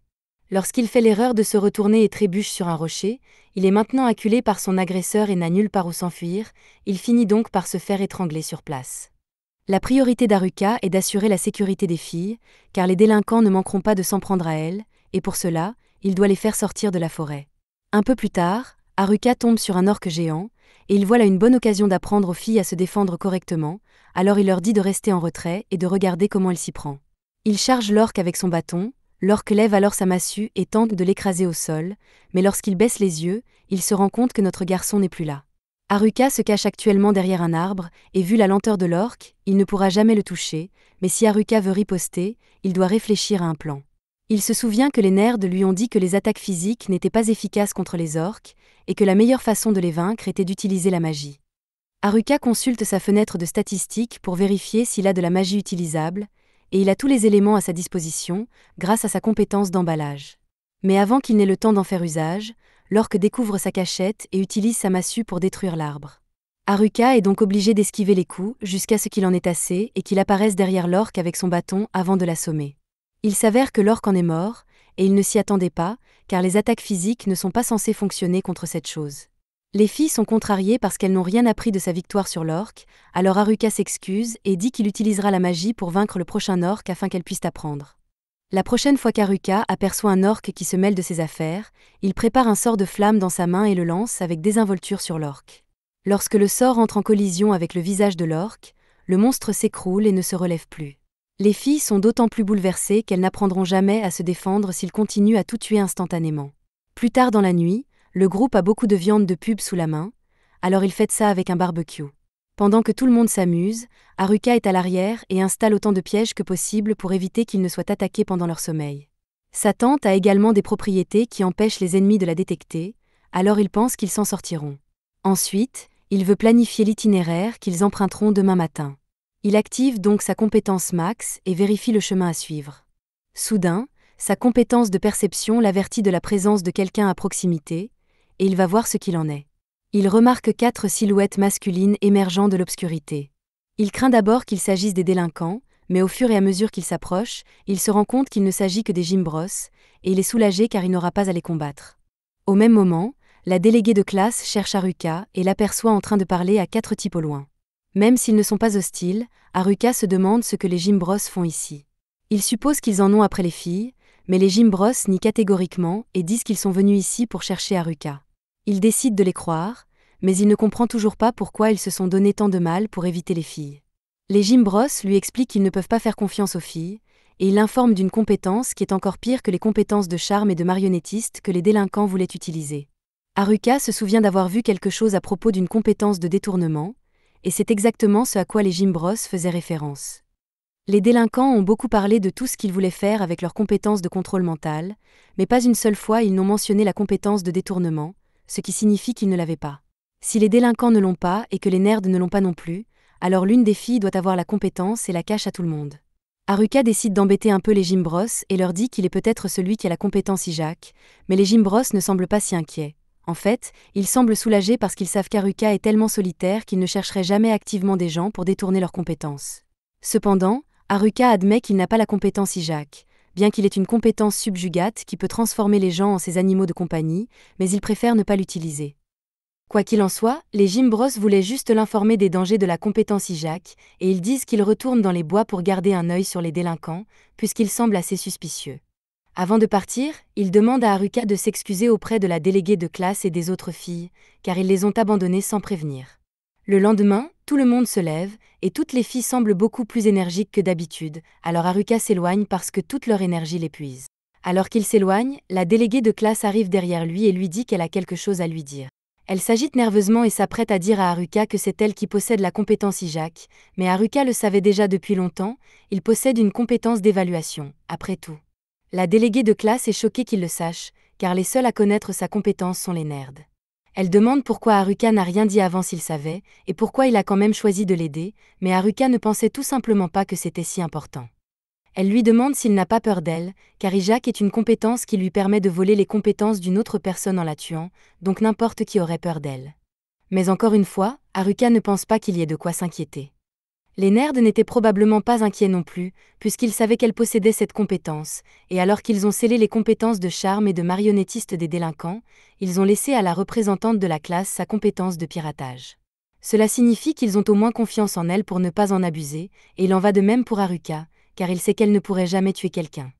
Lorsqu'il fait l'erreur de se retourner et trébuche sur un rocher, il est maintenant acculé par son agresseur et n'a nulle part où s'enfuir, il finit donc par se faire étrangler sur place. La priorité d'Haruka est d'assurer la sécurité des filles, car les délinquants ne manqueront pas de s'en prendre à elles, et pour cela, il doit les faire sortir de la forêt. Un peu plus tard, Haruka tombe sur un orque géant, et il voit là une bonne occasion d'apprendre aux filles à se défendre correctement, alors il leur dit de rester en retrait et de regarder comment elle s'y prend. Il charge l'orque avec son bâton, l'orque lève alors sa massue et tente de l'écraser au sol, mais lorsqu'il baisse les yeux, il se rend compte que notre garçon n'est plus là. Haruka se cache actuellement derrière un arbre, et vu la lenteur de l'orque, il ne pourra jamais le toucher, mais si Haruka veut riposter, il doit réfléchir à un plan. Il se souvient que les nerds lui ont dit que les attaques physiques n'étaient pas efficaces contre les orques, et que la meilleure façon de les vaincre était d'utiliser la magie. Haruka consulte sa fenêtre de statistiques pour vérifier s'il a de la magie utilisable, et il a tous les éléments à sa disposition, grâce à sa compétence d'emballage. Mais avant qu'il n'ait le temps d'en faire usage, l'orque découvre sa cachette et utilise sa massue pour détruire l'arbre. Haruka est donc obligé d'esquiver les coups jusqu'à ce qu'il en ait assez et qu'il apparaisse derrière l'orque avec son bâton avant de l'assommer. Il s'avère que l'orque en est mort, et il ne s'y attendait pas, car les attaques physiques ne sont pas censées fonctionner contre cette chose. Les filles sont contrariées parce qu'elles n'ont rien appris de sa victoire sur l'orque, alors Haruka s'excuse et dit qu'il utilisera la magie pour vaincre le prochain orque afin qu'elle puisse apprendre. La prochaine fois qu'Haruka aperçoit un orque qui se mêle de ses affaires, il prépare un sort de flamme dans sa main et le lance avec désinvolture sur l'orque. Lorsque le sort entre en collision avec le visage de l'orque, le monstre s'écroule et ne se relève plus. Les filles sont d'autant plus bouleversées qu'elles n'apprendront jamais à se défendre s'il continue à tout tuer instantanément. Plus tard dans la nuit, le groupe a beaucoup de viande de pub sous la main, alors ils fêtent ça avec un barbecue. Pendant que tout le monde s'amuse, Haruka est à l'arrière et installe autant de pièges que possible pour éviter qu'ils ne soient attaqués pendant leur sommeil. Sa tente a également des propriétés qui empêchent les ennemis de la détecter, alors il pense qu'ils s'en sortiront. Ensuite, il veut planifier l'itinéraire qu'ils emprunteront demain matin. Il active donc sa compétence max et vérifie le chemin à suivre. Soudain, sa compétence de perception l'avertit de la présence de quelqu'un à proximité, et il va voir ce qu'il en est. Il remarque 4 silhouettes masculines émergeant de l'obscurité. Il craint d'abord qu'il s'agisse des délinquants, mais au fur et à mesure qu'il s'approche, il se rend compte qu'il ne s'agit que des Gimbros, et il est soulagé car il n'aura pas à les combattre. Au même moment, la déléguée de classe cherche Haruka et l'aperçoit en train de parler à 4 types au loin. Même s'ils ne sont pas hostiles, Haruka se demande ce que les Gimbros font ici. Il suppose qu'ils en ont après les filles, mais les Gimbros nient catégoriquement et disent qu'ils sont venus ici pour chercher Haruka. Il décide de les croire, mais il ne comprend toujours pas pourquoi ils se sont donné tant de mal pour éviter les filles. Les Gimbros lui expliquent qu'ils ne peuvent pas faire confiance aux filles, et il l'informe d'une compétence qui est encore pire que les compétences de charme et de marionnettiste que les délinquants voulaient utiliser. Haruka se souvient d'avoir vu quelque chose à propos d'une compétence de détournement, et c'est exactement ce à quoi les Gimbros faisaient référence. Les délinquants ont beaucoup parlé de tout ce qu'ils voulaient faire avec leurs compétences de contrôle mental, mais pas une seule fois ils n'ont mentionné la compétence de détournement, ce qui signifie qu'ils ne l'avaient pas. Si les délinquants ne l'ont pas et que les nerds ne l'ont pas non plus, alors l'une des filles doit avoir la compétence et la cache à tout le monde. Haruka décide d'embêter un peu les Gimbros et leur dit qu'il est peut-être celui qui a la compétence Ijak, mais les Gimbros ne semblent pas si inquiets. En fait, ils semblent soulagés parce qu'ils savent qu'Haruka est tellement solitaire qu'ils ne chercheraient jamais activement des gens pour détourner leurs compétences. Cependant, Haruka admet qu'il n'a pas la compétence Ijak, bien qu'il ait une compétence subjugate qui peut transformer les gens en ses animaux de compagnie, mais il préfère ne pas l'utiliser. Quoi qu'il en soit, les Gimbros voulaient juste l'informer des dangers de la compétence Ijak, et ils disent qu'ils retournent dans les bois pour garder un œil sur les délinquants, puisqu'ils semblent assez suspicieux. Avant de partir, ils demandent à Haruka de s'excuser auprès de la déléguée de classe et des autres filles, car ils les ont abandonnées sans prévenir. Le lendemain, tout le monde se lève, et toutes les filles semblent beaucoup plus énergiques que d'habitude, alors Haruka s'éloigne parce que toute leur énergie l'épuise. Alors qu'il s'éloigne, la déléguée de classe arrive derrière lui et lui dit qu'elle a quelque chose à lui dire. Elle s'agite nerveusement et s'apprête à dire à Haruka que c'est elle qui possède la compétence Ijak, mais Haruka le savait déjà depuis longtemps, il possède une compétence d'évaluation, après tout. La déléguée de classe est choquée qu'il le sache, car les seuls à connaître sa compétence sont les nerds. Elle demande pourquoi Haruka n'a rien dit avant s'il savait, et pourquoi il a quand même choisi de l'aider, mais Haruka ne pensait tout simplement pas que c'était si important. Elle lui demande s'il n'a pas peur d'elle, car Ijak est une compétence qui lui permet de voler les compétences d'une autre personne en la tuant, donc n'importe qui aurait peur d'elle. Mais encore une fois, Haruka ne pense pas qu'il y ait de quoi s'inquiéter. Les nerds n'étaient probablement pas inquiets non plus, puisqu'ils savaient qu'elle possédait cette compétence, et alors qu'ils ont scellé les compétences de charme et de marionnettiste des délinquants, ils ont laissé à la représentante de la classe sa compétence de piratage. Cela signifie qu'ils ont au moins confiance en elle pour ne pas en abuser, et il en va de même pour Haruka, car il sait qu'elle ne pourrait jamais tuer quelqu'un.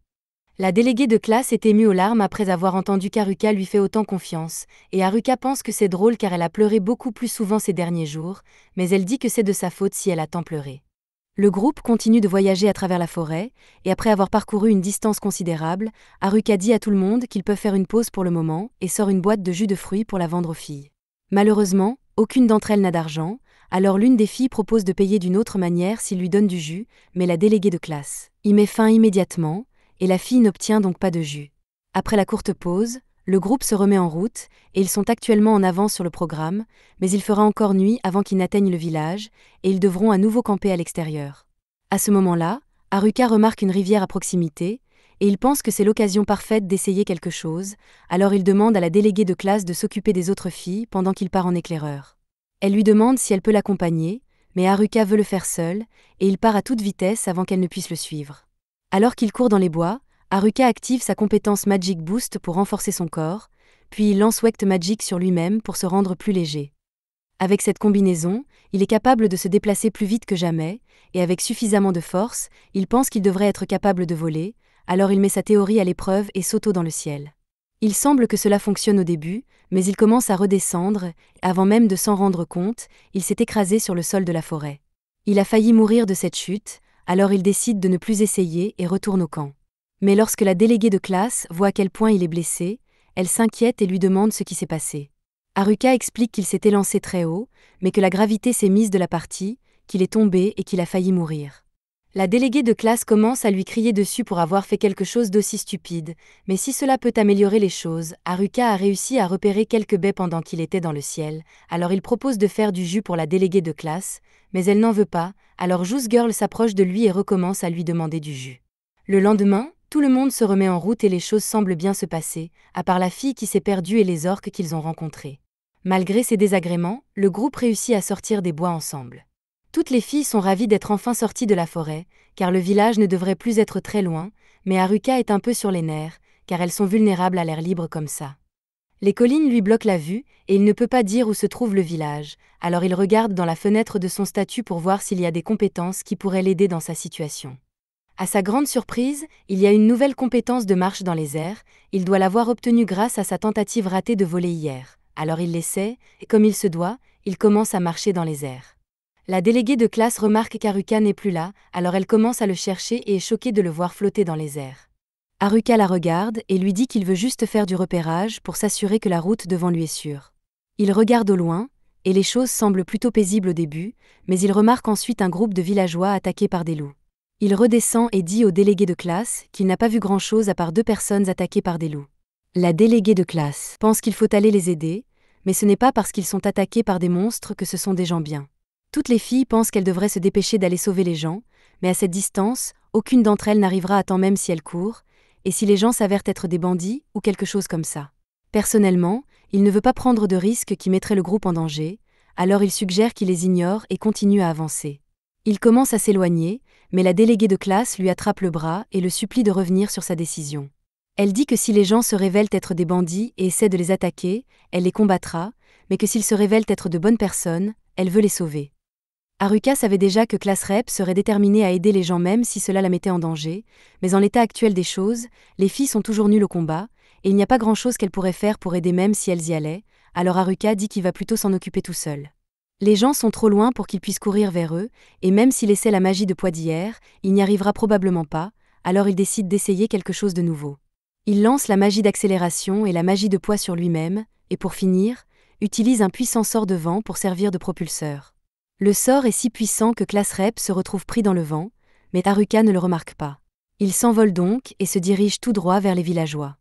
La déléguée de classe est émue aux larmes après avoir entendu qu'Haruka lui fait autant confiance, et Haruka pense que c'est drôle car elle a pleuré beaucoup plus souvent ces derniers jours, mais elle dit que c'est de sa faute si elle a tant pleuré. Le groupe continue de voyager à travers la forêt, et après avoir parcouru une distance considérable, Haruka dit à tout le monde qu'ils peuvent faire une pause pour le moment, et sort une boîte de jus de fruits pour la vendre aux filles. Malheureusement, aucune d'entre elles n'a d'argent, alors l'une des filles propose de payer d'une autre manière s'il lui donne du jus, mais la déléguée de classe y met fin immédiatement, et la fille n'obtient donc pas de jus. Après la courte pause, le groupe se remet en route, et ils sont actuellement en avance sur le programme, mais il fera encore nuit avant qu'ils n'atteignent le village, et ils devront à nouveau camper à l'extérieur. À ce moment-là, Haruka remarque une rivière à proximité, et il pense que c'est l'occasion parfaite d'essayer quelque chose, alors il demande à la déléguée de classe de s'occuper des autres filles pendant qu'il part en éclaireur. Elle lui demande si elle peut l'accompagner, mais Haruka veut le faire seul, et il part à toute vitesse avant qu'elle ne puisse le suivre. Alors qu'il court dans les bois, Haruka active sa compétence Magic Boost pour renforcer son corps, puis il lance Wect Magic sur lui-même pour se rendre plus léger. Avec cette combinaison, il est capable de se déplacer plus vite que jamais, et avec suffisamment de force, il pense qu'il devrait être capable de voler, alors il met sa théorie à l'épreuve et saute dans le ciel. Il semble que cela fonctionne au début, mais il commence à redescendre, et avant même de s'en rendre compte, il s'est écrasé sur le sol de la forêt. Il a failli mourir de cette chute, alors il décide de ne plus essayer et retourne au camp. Mais lorsque la déléguée de classe voit à quel point il est blessé, elle s'inquiète et lui demande ce qui s'est passé. Haruka explique qu'il s'était lancé très haut, mais que la gravité s'est mise de la partie, qu'il est tombé et qu'il a failli mourir. La déléguée de classe commence à lui crier dessus pour avoir fait quelque chose d'aussi stupide, mais si cela peut améliorer les choses, Haruka a réussi à repérer quelques baies pendant qu'il était dans le ciel, alors il propose de faire du jus pour la déléguée de classe, mais elle n'en veut pas, alors Juice Girl s'approche de lui et recommence à lui demander du jus. Le lendemain, tout le monde se remet en route et les choses semblent bien se passer, à part la fille qui s'est perdue et les orques qu'ils ont rencontrés. Malgré ces désagréments, le groupe réussit à sortir des bois ensemble. Toutes les filles sont ravies d'être enfin sorties de la forêt, car le village ne devrait plus être très loin, mais Haruka est un peu sur les nerfs, car elles sont vulnérables à l'air libre comme ça. Les collines lui bloquent la vue, et il ne peut pas dire où se trouve le village, alors il regarde dans la fenêtre de son statut pour voir s'il y a des compétences qui pourraient l'aider dans sa situation. À sa grande surprise, il y a une nouvelle compétence de marche dans les airs, il doit l'avoir obtenue grâce à sa tentative ratée de voler hier. Alors il l'essaie, et comme il se doit, il commence à marcher dans les airs. La déléguée de classe remarque qu'Haruka n'est plus là, alors elle commence à le chercher et est choquée de le voir flotter dans les airs. Haruka la regarde et lui dit qu'il veut juste faire du repérage pour s'assurer que la route devant lui est sûre. Il regarde au loin, et les choses semblent plutôt paisibles au début, mais il remarque ensuite un groupe de villageois attaqués par des loups. Il redescend et dit au délégué de classe qu'il n'a pas vu grand-chose à part 2 personnes attaquées par des loups. La déléguée de classe pense qu'il faut aller les aider, mais ce n'est pas parce qu'ils sont attaqués par des monstres que ce sont des gens bien. Toutes les filles pensent qu'elles devraient se dépêcher d'aller sauver les gens, mais à cette distance, aucune d'entre elles n'arrivera à temps même si elles courent, et si les gens s'avèrent être des bandits ou quelque chose comme ça. Personnellement, il ne veut pas prendre de risques qui mettraient le groupe en danger, alors il suggère qu'il les ignore et continue à avancer. Il commence à s'éloigner, mais la déléguée de classe lui attrape le bras et le supplie de revenir sur sa décision. Elle dit que si les gens se révèlent être des bandits et essaient de les attaquer, elle les combattra, mais que s'ils se révèlent être de bonnes personnes, elle veut les sauver. Haruka savait déjà que Class Rep serait déterminée à aider les gens même si cela la mettait en danger, mais en l'état actuel des choses, les filles sont toujours nulles au combat, et il n'y a pas grand-chose qu'elles pourraient faire pour aider même si elles y allaient, alors Haruka dit qu'il va plutôt s'en occuper tout seul. Les gens sont trop loin pour qu'il puisse courir vers eux, et même s'il essaie la magie de poids d'hier, il n'y arrivera probablement pas, alors il décide d'essayer quelque chose de nouveau. Il lance la magie d'accélération et la magie de poids sur lui-même, et pour finir, utilise un puissant sort de vent pour servir de propulseur. Le sort est si puissant que Class Rep se retrouve pris dans le vent, mais Haruka ne le remarque pas. Il s'envole donc et se dirige tout droit vers les villageois.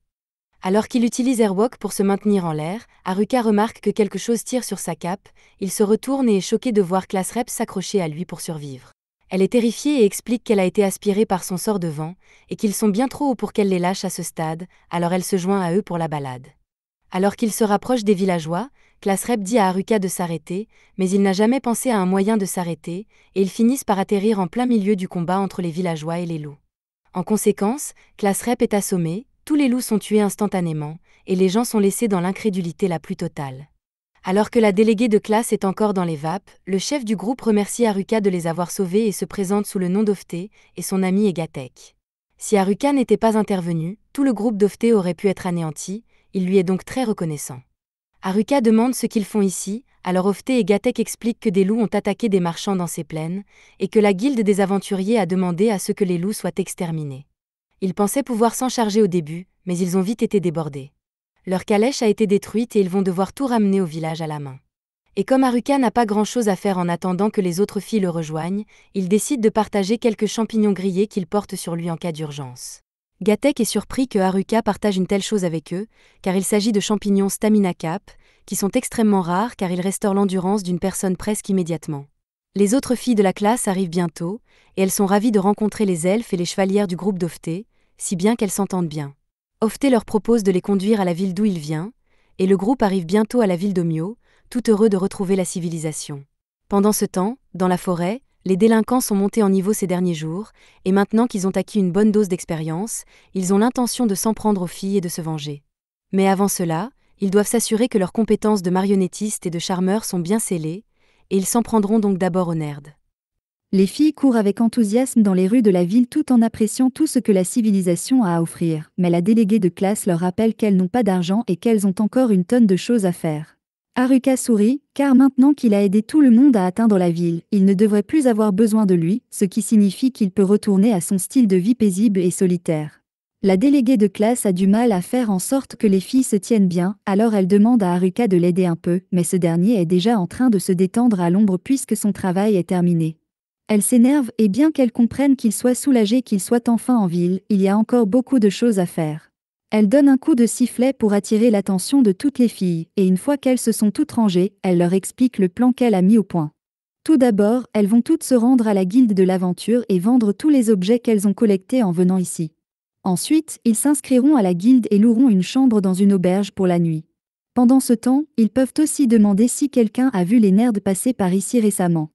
Alors qu'il utilise Airwalk pour se maintenir en l'air, Haruka remarque que quelque chose tire sur sa cape, il se retourne et est choqué de voir Class Rep s'accrocher à lui pour survivre. Elle est terrifiée et explique qu'elle a été aspirée par son sort de vent, et qu'ils sont bien trop hauts pour qu'elle les lâche à ce stade, alors elle se joint à eux pour la balade. Alors qu'il se rapproche des villageois, Class Rep dit à Haruka de s'arrêter, mais il n'a jamais pensé à un moyen de s'arrêter, et ils finissent par atterrir en plein milieu du combat entre les villageois et les loups. En conséquence, Class Rep est assommé, tous les loups sont tués instantanément, et les gens sont laissés dans l'incrédulité la plus totale. Alors que la déléguée de classe est encore dans les vapes, le chef du groupe remercie Haruka de les avoir sauvés et se présente sous le nom d'Ofté, et son ami Egatek. Si Haruka n'était pas intervenu, tout le groupe d'Ofté aurait pu être anéanti, il lui est donc très reconnaissant. Haruka demande ce qu'ils font ici, alors Ofté et Gatek expliquent que des loups ont attaqué des marchands dans ces plaines, et que la guilde des aventuriers a demandé à ce que les loups soient exterminés. Ils pensaient pouvoir s'en charger au début, mais ils ont vite été débordés. Leur calèche a été détruite et ils vont devoir tout ramener au village à la main. Et comme Haruka n'a pas grand-chose à faire en attendant que les autres filles le rejoignent, il décide de partager quelques champignons grillés qu'il porte sur lui en cas d'urgence. Gatek est surpris que Haruka partage une telle chose avec eux, car il s'agit de champignons Stamina Cap, qui sont extrêmement rares car ils restaurent l'endurance d'une personne presque immédiatement. Les autres filles de la classe arrivent bientôt, et elles sont ravies de rencontrer les elfes et les chevalières du groupe d'Ofté, si bien qu'elles s'entendent bien. Ofté leur propose de les conduire à la ville d'où il vient, et le groupe arrive bientôt à la ville d'Omio, tout heureux de retrouver la civilisation. Pendant ce temps, dans la forêt, les délinquants sont montés en niveau ces derniers jours, et maintenant qu'ils ont acquis une bonne dose d'expérience, ils ont l'intention de s'en prendre aux filles et de se venger. Mais avant cela, ils doivent s'assurer que leurs compétences de marionnettistes et de charmeurs sont bien scellées, et ils s'en prendront donc d'abord aux nerds. Les filles courent avec enthousiasme dans les rues de la ville tout en appréciant tout ce que la civilisation a à offrir, mais la déléguée de classe leur rappelle qu'elles n'ont pas d'argent et qu'elles ont encore une tonne de choses à faire. Haruka sourit, car maintenant qu'il a aidé tout le monde à atteindre la ville, il ne devrait plus avoir besoin de lui, ce qui signifie qu'il peut retourner à son style de vie paisible et solitaire. La déléguée de classe a du mal à faire en sorte que les filles se tiennent bien, alors elle demande à Haruka de l'aider un peu, mais ce dernier est déjà en train de se détendre à l'ombre puisque son travail est terminé. Elle s'énerve et bien qu'elle comprenne qu'il soit soulagé qu'il soit enfin en ville, il y a encore beaucoup de choses à faire. Elle donne un coup de sifflet pour attirer l'attention de toutes les filles, et une fois qu'elles se sont toutes rangées, elle leur explique le plan qu'elle a mis au point. Tout d'abord, elles vont toutes se rendre à la guilde de l'aventure et vendre tous les objets qu'elles ont collectés en venant ici. Ensuite, ils s'inscriront à la guilde et loueront une chambre dans une auberge pour la nuit. Pendant ce temps, ils peuvent aussi demander si quelqu'un a vu les nerds passer par ici récemment.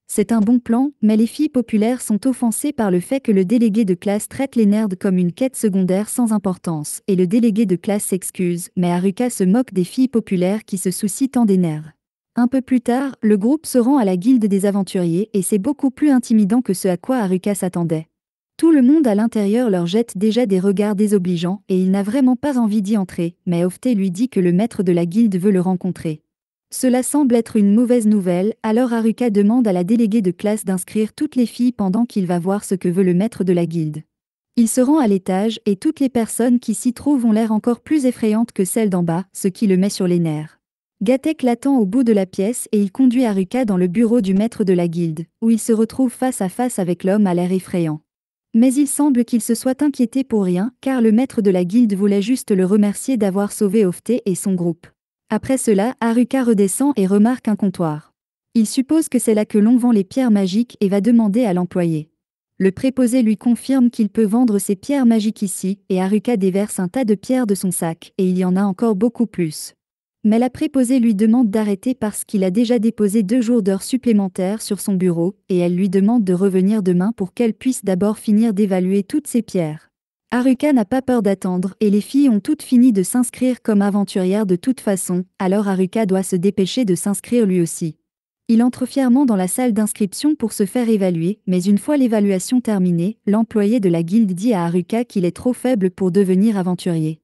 C'est un bon plan, mais les filles populaires sont offensées par le fait que le délégué de classe traite les nerds comme une quête secondaire sans importance, et le délégué de classe s'excuse, mais Haruka se moque des filles populaires qui se soucient tant des nerds. Un peu plus tard, le groupe se rend à la guilde des aventuriers et c'est beaucoup plus intimidant que ce à quoi Haruka s'attendait. Tout le monde à l'intérieur leur jette déjà des regards désobligeants et il n'a vraiment pas envie d'y entrer, mais Ofte lui dit que le maître de la guilde veut le rencontrer. Cela semble être une mauvaise nouvelle, alors Haruka demande à la déléguée de classe d'inscrire toutes les filles pendant qu'il va voir ce que veut le maître de la guilde. Il se rend à l'étage et toutes les personnes qui s'y trouvent ont l'air encore plus effrayantes que celles d'en bas, ce qui le met sur les nerfs. Gatek l'attend au bout de la pièce et il conduit Haruka dans le bureau du maître de la guilde, où il se retrouve face à face avec l'homme à l'air effrayant. Mais il semble qu'il se soit inquiété pour rien, car le maître de la guilde voulait juste le remercier d'avoir sauvé Ofte et son groupe. Après cela, Haruka redescend et remarque un comptoir. Il suppose que c'est là que l'on vend les pierres magiques et va demander à l'employé. Le préposé lui confirme qu'il peut vendre ses pierres magiques ici, et Haruka déverse un tas de pierres de son sac, et il y en a encore beaucoup plus. Mais la préposée lui demande d'arrêter parce qu'il a déjà déposé 2 jours d'heures supplémentaires sur son bureau, et elle lui demande de revenir demain pour qu'elle puisse d'abord finir d'évaluer toutes ses pierres. Haruka n'a pas peur d'attendre et les filles ont toutes fini de s'inscrire comme aventurières de toute façon, alors Haruka doit se dépêcher de s'inscrire lui aussi. Il entre fièrement dans la salle d'inscription pour se faire évaluer, mais une fois l'évaluation terminée, l'employé de la guilde dit à Haruka qu'il est trop faible pour devenir aventurier.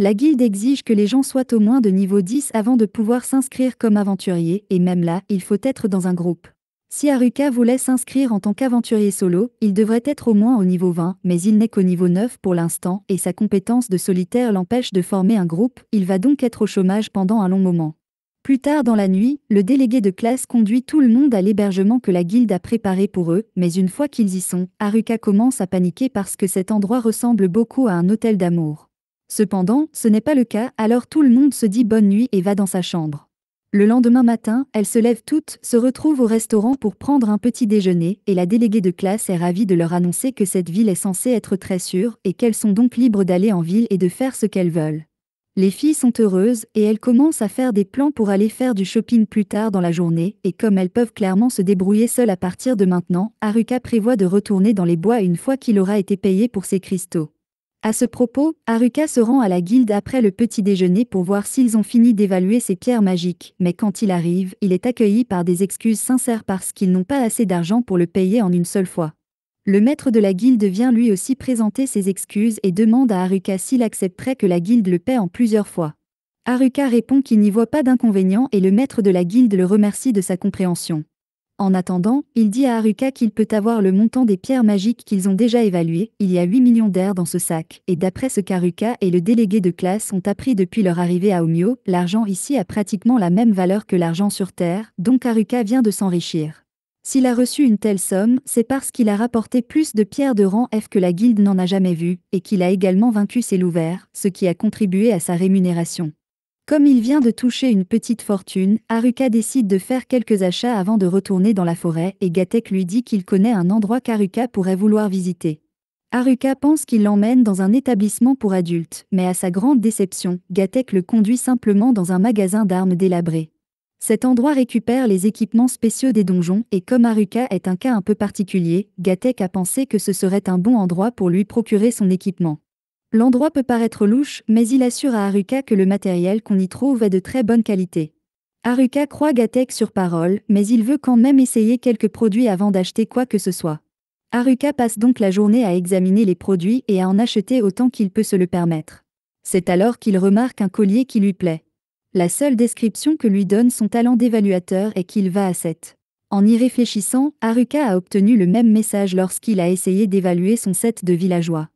La guilde exige que les gens soient au moins de niveau 10 avant de pouvoir s'inscrire comme aventurier, et même là, il faut être dans un groupe. Si Haruka voulait s'inscrire en tant qu'aventurier solo, il devrait être au moins au niveau 20, mais il n'est qu'au niveau 9 pour l'instant, et sa compétence de solitaire l'empêche de former un groupe, il va donc être au chômage pendant un long moment. Plus tard dans la nuit, le délégué de classe conduit tout le monde à l'hébergement que la guilde a préparé pour eux, mais une fois qu'ils y sont, Haruka commence à paniquer parce que cet endroit ressemble beaucoup à un hôtel d'amour. Cependant, ce n'est pas le cas, alors tout le monde se dit bonne nuit et va dans sa chambre. Le lendemain matin, elles se lèvent toutes, se retrouvent au restaurant pour prendre un petit déjeuner, et la déléguée de classe est ravie de leur annoncer que cette ville est censée être très sûre, et qu'elles sont donc libres d'aller en ville et de faire ce qu'elles veulent. Les filles sont heureuses, et elles commencent à faire des plans pour aller faire du shopping plus tard dans la journée, et comme elles peuvent clairement se débrouiller seules à partir de maintenant, Haruka prévoit de retourner dans les bois une fois qu'il aura été payé pour ses cristaux. À ce propos, Haruka se rend à la guilde après le petit déjeuner pour voir s'ils ont fini d'évaluer ses pierres magiques, mais quand il arrive, il est accueilli par des excuses sincères parce qu'ils n'ont pas assez d'argent pour le payer en une seule fois. Le maître de la guilde vient lui aussi présenter ses excuses et demande à Haruka s'il accepterait que la guilde le paie en plusieurs fois. Haruka répond qu'il n'y voit pas d'inconvénient et le maître de la guilde le remercie de sa compréhension. En attendant, il dit à Haruka qu'il peut avoir le montant des pierres magiques qu'ils ont déjà évaluées, il y a 8 millions d'air dans ce sac, et d'après ce qu'Haruka et le délégué de classe ont appris depuis leur arrivée à Omyo, l'argent ici a pratiquement la même valeur que l'argent sur Terre, donc Haruka vient de s'enrichir. S'il a reçu une telle somme, c'est parce qu'il a rapporté plus de pierres de rang F que la guilde n'en a jamais vu, et qu'il a également vaincu ses loups-verts, ce qui a contribué à sa rémunération. Comme il vient de toucher une petite fortune, Haruka décide de faire quelques achats avant de retourner dans la forêt et Gatek lui dit qu'il connaît un endroit qu'Haruka pourrait vouloir visiter. Haruka pense qu'il l'emmène dans un établissement pour adultes, mais à sa grande déception, Gatek le conduit simplement dans un magasin d'armes délabré. Cet endroit récupère les équipements spéciaux des donjons et comme Haruka est un cas un peu particulier, Gatek a pensé que ce serait un bon endroit pour lui procurer son équipement. L'endroit peut paraître louche, mais il assure à Haruka que le matériel qu'on y trouve est de très bonne qualité. Haruka croit Gatek sur parole, mais il veut quand même essayer quelques produits avant d'acheter quoi que ce soit. Haruka passe donc la journée à examiner les produits et à en acheter autant qu'il peut se le permettre. C'est alors qu'il remarque un collier qui lui plaît. La seule description que lui donne son talent d'évaluateur est qu'il va à 7. En y réfléchissant, Haruka a obtenu le même message lorsqu'il a essayé d'évaluer son set de villageois.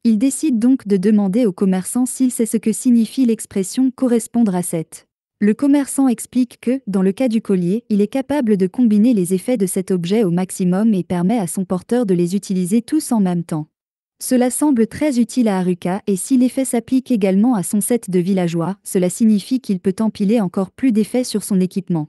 Il décide donc de demander au commerçant s'il sait ce que signifie l'expression correspondre à 7. Le commerçant explique que, dans le cas du collier, il est capable de combiner les effets de cet objet au maximum et permet à son porteur de les utiliser tous en même temps. Cela semble très utile à Haruka et si l'effet s'applique également à son set de villageois, cela signifie qu'il peut empiler encore plus d'effets sur son équipement.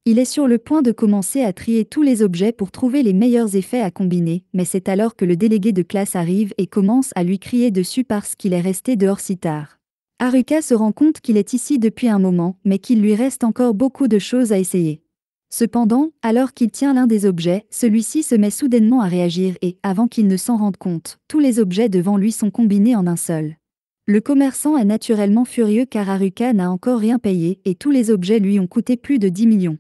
Il est sur le point de commencer à trier tous les objets pour trouver les meilleurs effets à combiner, mais c'est alors que le délégué de classe arrive et commence à lui crier dessus parce qu'il est resté dehors si tard. Haruka se rend compte qu'il est ici depuis un moment, mais qu'il lui reste encore beaucoup de choses à essayer. Cependant, alors qu'il tient l'un des objets, celui-ci se met soudainement à réagir et, avant qu'il ne s'en rende compte, tous les objets devant lui sont combinés en un seul. Le commerçant est naturellement furieux car Haruka n'a encore rien payé et tous les objets lui ont coûté plus de 10 millions.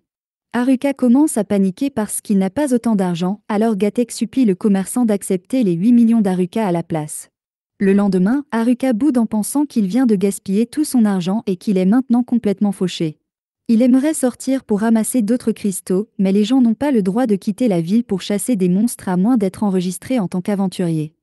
Haruka commence à paniquer parce qu'il n'a pas autant d'argent, alors Gatek supplie le commerçant d'accepter les 8 millions d'Haruka à la place. Le lendemain, Haruka boude en pensant qu'il vient de gaspiller tout son argent et qu'il est maintenant complètement fauché. Il aimerait sortir pour ramasser d'autres cristaux, mais les gens n'ont pas le droit de quitter la ville pour chasser des monstres à moins d'être enregistrés en tant qu'aventurier.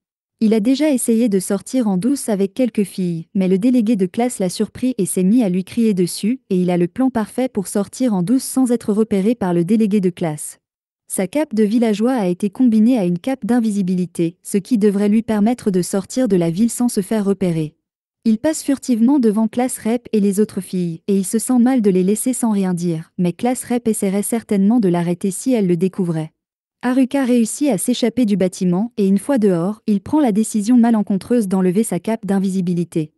Il a déjà essayé de sortir en douce avec quelques filles, mais le délégué de classe l'a surpris et s'est mis à lui crier dessus, et il a le plan parfait pour sortir en douce sans être repéré par le délégué de classe. Sa cape de villageois a été combinée à une cape d'invisibilité, ce qui devrait lui permettre de sortir de la ville sans se faire repérer. Il passe furtivement devant Class Rep et les autres filles, et il se sent mal de les laisser sans rien dire, mais Class Rep essaierait certainement de l'arrêter si elle le découvrait. Haruka réussit à s'échapper du bâtiment et une fois dehors, il prend la décision malencontreuse d'enlever sa cape d'invisibilité.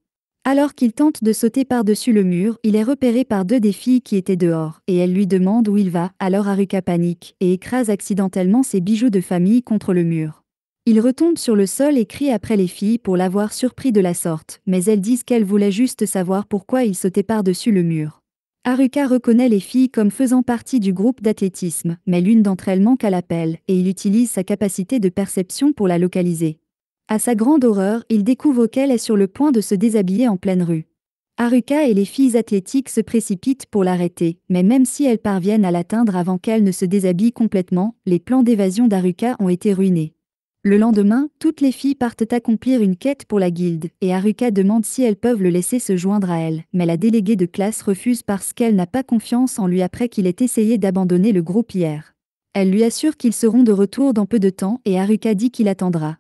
Alors qu'il tente de sauter par-dessus le mur, il est repéré par deux des filles qui étaient dehors, et elles lui demandent où il va, alors Haruka panique et écrase accidentellement ses bijoux de famille contre le mur. Il retombe sur le sol et crie après les filles pour l'avoir surpris de la sorte, mais elles disent qu'elles voulaient juste savoir pourquoi il sautait par-dessus le mur. Haruka reconnaît les filles comme faisant partie du groupe d'athlétisme, mais l'une d'entre elles manque à l'appel, et il utilise sa capacité de perception pour la localiser. À sa grande horreur, il découvre qu'elle est sur le point de se déshabiller en pleine rue. Haruka et les filles athlétiques se précipitent pour l'arrêter, mais même si elles parviennent à l'atteindre avant qu'elle ne se déshabille complètement, les plans d'évasion d'Haruka ont été ruinés. Le lendemain, toutes les filles partent accomplir une quête pour la guilde, et Haruka demande si elles peuvent le laisser se joindre à elle, mais la déléguée de classe refuse parce qu'elle n'a pas confiance en lui après qu'il ait essayé d'abandonner le groupe hier. Elle lui assure qu'ils seront de retour dans peu de temps et Haruka dit qu'il attendra.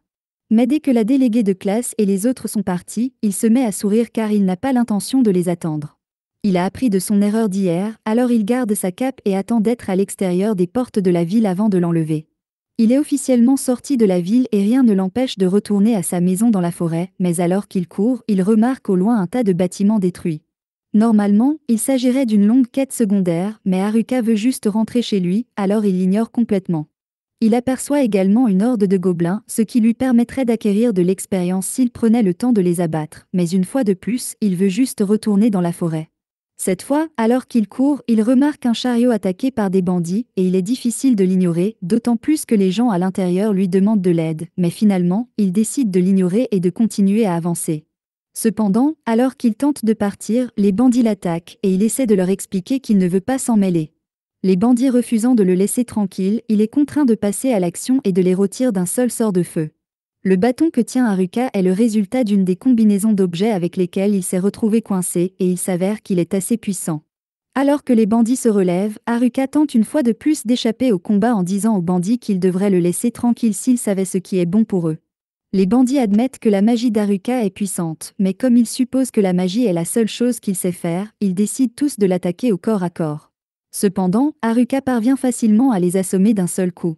Mais dès que la déléguée de classe et les autres sont partis, il se met à sourire car il n'a pas l'intention de les attendre. Il a appris de son erreur d'hier, alors il garde sa cape et attend d'être à l'extérieur des portes de la ville avant de l'enlever. Il est officiellement sorti de la ville et rien ne l'empêche de retourner à sa maison dans la forêt, mais alors qu'il court, il remarque au loin un tas de bâtiments détruits. Normalement, il s'agirait d'une longue quête secondaire, mais Haruka veut juste rentrer chez lui, alors il l'ignore complètement. Il aperçoit également une horde de gobelins, ce qui lui permettrait d'acquérir de l'expérience s'il prenait le temps de les abattre, mais une fois de plus, il veut juste retourner dans la forêt. Cette fois, alors qu'il court, il remarque un chariot attaqué par des bandits, et il est difficile de l'ignorer, d'autant plus que les gens à l'intérieur lui demandent de l'aide, mais finalement, il décide de l'ignorer et de continuer à avancer. Cependant, alors qu'il tente de partir, les bandits l'attaquent, et il essaie de leur expliquer qu'il ne veut pas s'en mêler. Les bandits refusant de le laisser tranquille, il est contraint de passer à l'action et de les rôtir d'un seul sort de feu. Le bâton que tient Haruka est le résultat d'une des combinaisons d'objets avec lesquels il s'est retrouvé coincé et il s'avère qu'il est assez puissant. Alors que les bandits se relèvent, Haruka tente une fois de plus d'échapper au combat en disant aux bandits qu'ils devraient le laisser tranquille s'ils savaient ce qui est bon pour eux. Les bandits admettent que la magie d'Haruka est puissante, mais comme ils supposent que la magie est la seule chose qu'il sait faire, ils décident tous de l'attaquer au corps à corps. Cependant, Haruka parvient facilement à les assommer d'un seul coup.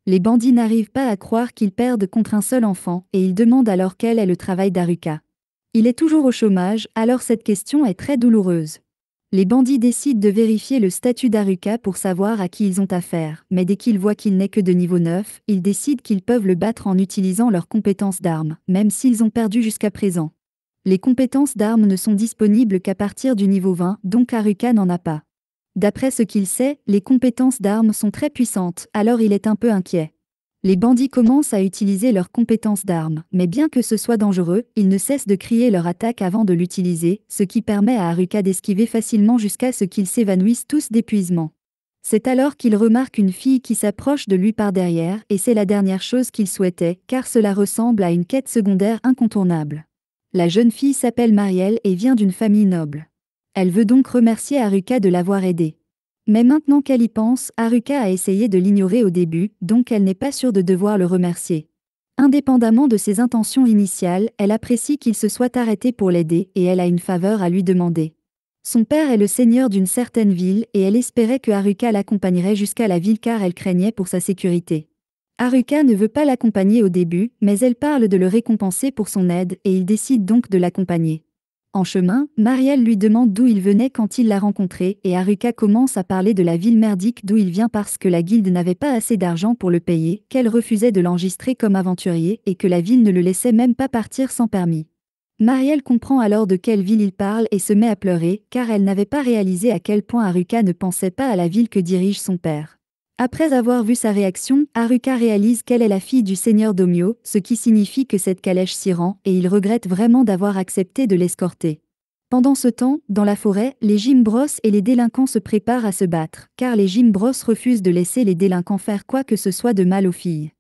Les bandits n'arrivent pas à croire qu'ils perdent contre un seul enfant, et ils demandent alors quel est le travail d'Haruka. Il est toujours au chômage, alors cette question est très douloureuse. Les bandits décident de vérifier le statut d'Haruka pour savoir à qui ils ont affaire, mais dès qu'ils voient qu'il n'est que de niveau 9, ils décident qu'ils peuvent le battre en utilisant leurs compétences d'armes, même s'ils ont perdu jusqu'à présent. Les compétences d'armes ne sont disponibles qu'à partir du niveau 20, donc Haruka n'en a pas. D'après ce qu'il sait, les compétences d'armes sont très puissantes, alors il est un peu inquiet. Les bandits commencent à utiliser leurs compétences d'armes, mais bien que ce soit dangereux, ils ne cessent de crier leur attaque avant de l'utiliser, ce qui permet à Haruka d'esquiver facilement jusqu'à ce qu'ils s'évanouissent tous d'épuisement. C'est alors qu'il remarque une fille qui s'approche de lui par derrière et c'est la dernière chose qu'il souhaitait car cela ressemble à une quête secondaire incontournable. La jeune fille s'appelle Marielle et vient d'une famille noble. Elle veut donc remercier Haruka de l'avoir aidée. Mais maintenant qu'elle y pense, Haruka a essayé de l'ignorer au début, donc elle n'est pas sûre de devoir le remercier. Indépendamment de ses intentions initiales, elle apprécie qu'il se soit arrêté pour l'aider et elle a une faveur à lui demander. Son père est le seigneur d'une certaine ville et elle espérait que Haruka l'accompagnerait jusqu'à la ville car elle craignait pour sa sécurité. Haruka ne veut pas l'accompagner au début, mais elle parle de le récompenser pour son aide et il décide donc de l'accompagner. En chemin, Marielle lui demande d'où il venait quand il l'a rencontré et Haruka commence à parler de la ville merdique d'où il vient parce que la guilde n'avait pas assez d'argent pour le payer, qu'elle refusait de l'enregistrer comme aventurier et que la ville ne le laissait même pas partir sans permis. Marielle comprend alors de quelle ville il parle et se met à pleurer car elle n'avait pas réalisé à quel point Haruka ne pensait pas à la ville que dirige son père. Après avoir vu sa réaction, Haruka réalise qu'elle est la fille du seigneur Domyo, ce qui signifie que cette calèche s'y rend et il regrette vraiment d'avoir accepté de l'escorter. Pendant ce temps, dans la forêt, les Jim Bros et les délinquants se préparent à se battre, car les Jim Bros refusent de laisser les délinquants faire quoi que ce soit de mal aux filles.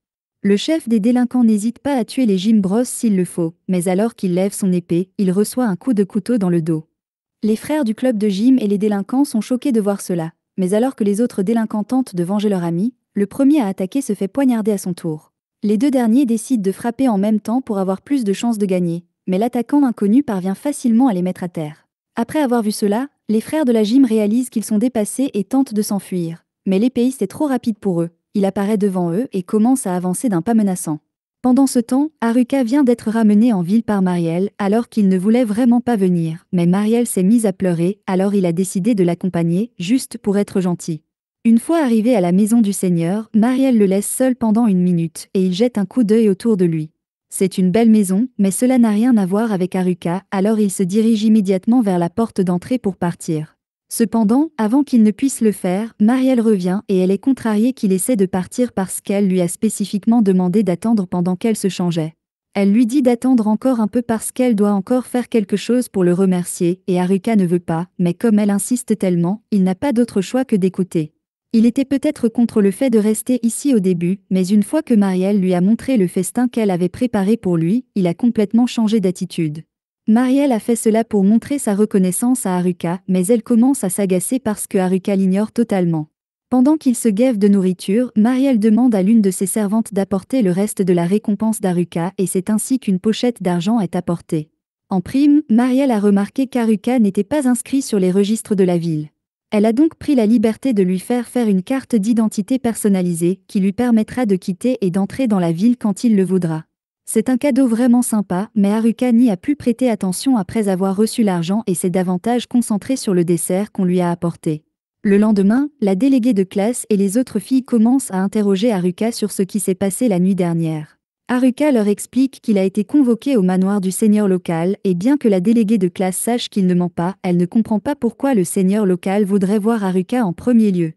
Le chef des délinquants n'hésite pas à tuer les Jim Bros s'il le faut, mais alors qu'il lève son épée, il reçoit un coup de couteau dans le dos. Les frères du club de Jim et les délinquants sont choqués de voir cela. Mais alors que les autres délinquants tentent de venger leur ami, le premier à attaquer se fait poignarder à son tour. Les deux derniers décident de frapper en même temps pour avoir plus de chances de gagner, mais l'attaquant inconnu parvient facilement à les mettre à terre. Après avoir vu cela, les frères de la gym réalisent qu'ils sont dépassés et tentent de s'enfuir. Mais l'épéiste est trop rapide pour eux, il apparaît devant eux et commence à avancer d'un pas menaçant. Pendant ce temps, Haruka vient d'être ramené en ville par Marielle alors qu'il ne voulait vraiment pas venir, mais Marielle s'est mise à pleurer, alors il a décidé de l'accompagner, juste pour être gentil. Une fois arrivé à la maison du seigneur, Marielle le laisse seul pendant une minute et il jette un coup d'œil autour de lui. C'est une belle maison, mais cela n'a rien à voir avec Haruka, alors il se dirige immédiatement vers la porte d'entrée pour partir. Cependant, avant qu'il ne puisse le faire, Marielle revient et elle est contrariée qu'il essaie de partir parce qu'elle lui a spécifiquement demandé d'attendre pendant qu'elle se changeait. Elle lui dit d'attendre encore un peu parce qu'elle doit encore faire quelque chose pour le remercier et Haruka ne veut pas, mais comme elle insiste tellement, il n'a pas d'autre choix que d'écouter. Il était peut-être contre le fait de rester ici au début, mais une fois que Marielle lui a montré le festin qu'elle avait préparé pour lui, il a complètement changé d'attitude. Marielle a fait cela pour montrer sa reconnaissance à Haruka, mais elle commence à s'agacer parce que Haruka l'ignore totalement. Pendant qu'il se gave de nourriture, Marielle demande à l'une de ses servantes d'apporter le reste de la récompense d'Haruka et c'est ainsi qu'une pochette d'argent est apportée. En prime, Marielle a remarqué qu'Haruka n'était pas inscrit sur les registres de la ville. Elle a donc pris la liberté de lui faire une carte d'identité personnalisée qui lui permettra de quitter et d'entrer dans la ville quand il le voudra. C'est un cadeau vraiment sympa, mais Haruka n'y a plus prêté attention après avoir reçu l'argent et s'est davantage concentré sur le dessert qu'on lui a apporté. Le lendemain, la déléguée de classe et les autres filles commencent à interroger Haruka sur ce qui s'est passé la nuit dernière. Haruka leur explique qu'il a été convoqué au manoir du seigneur local et bien que la déléguée de classe sache qu'il ne ment pas, elle ne comprend pas pourquoi le seigneur local voudrait voir Haruka en premier lieu.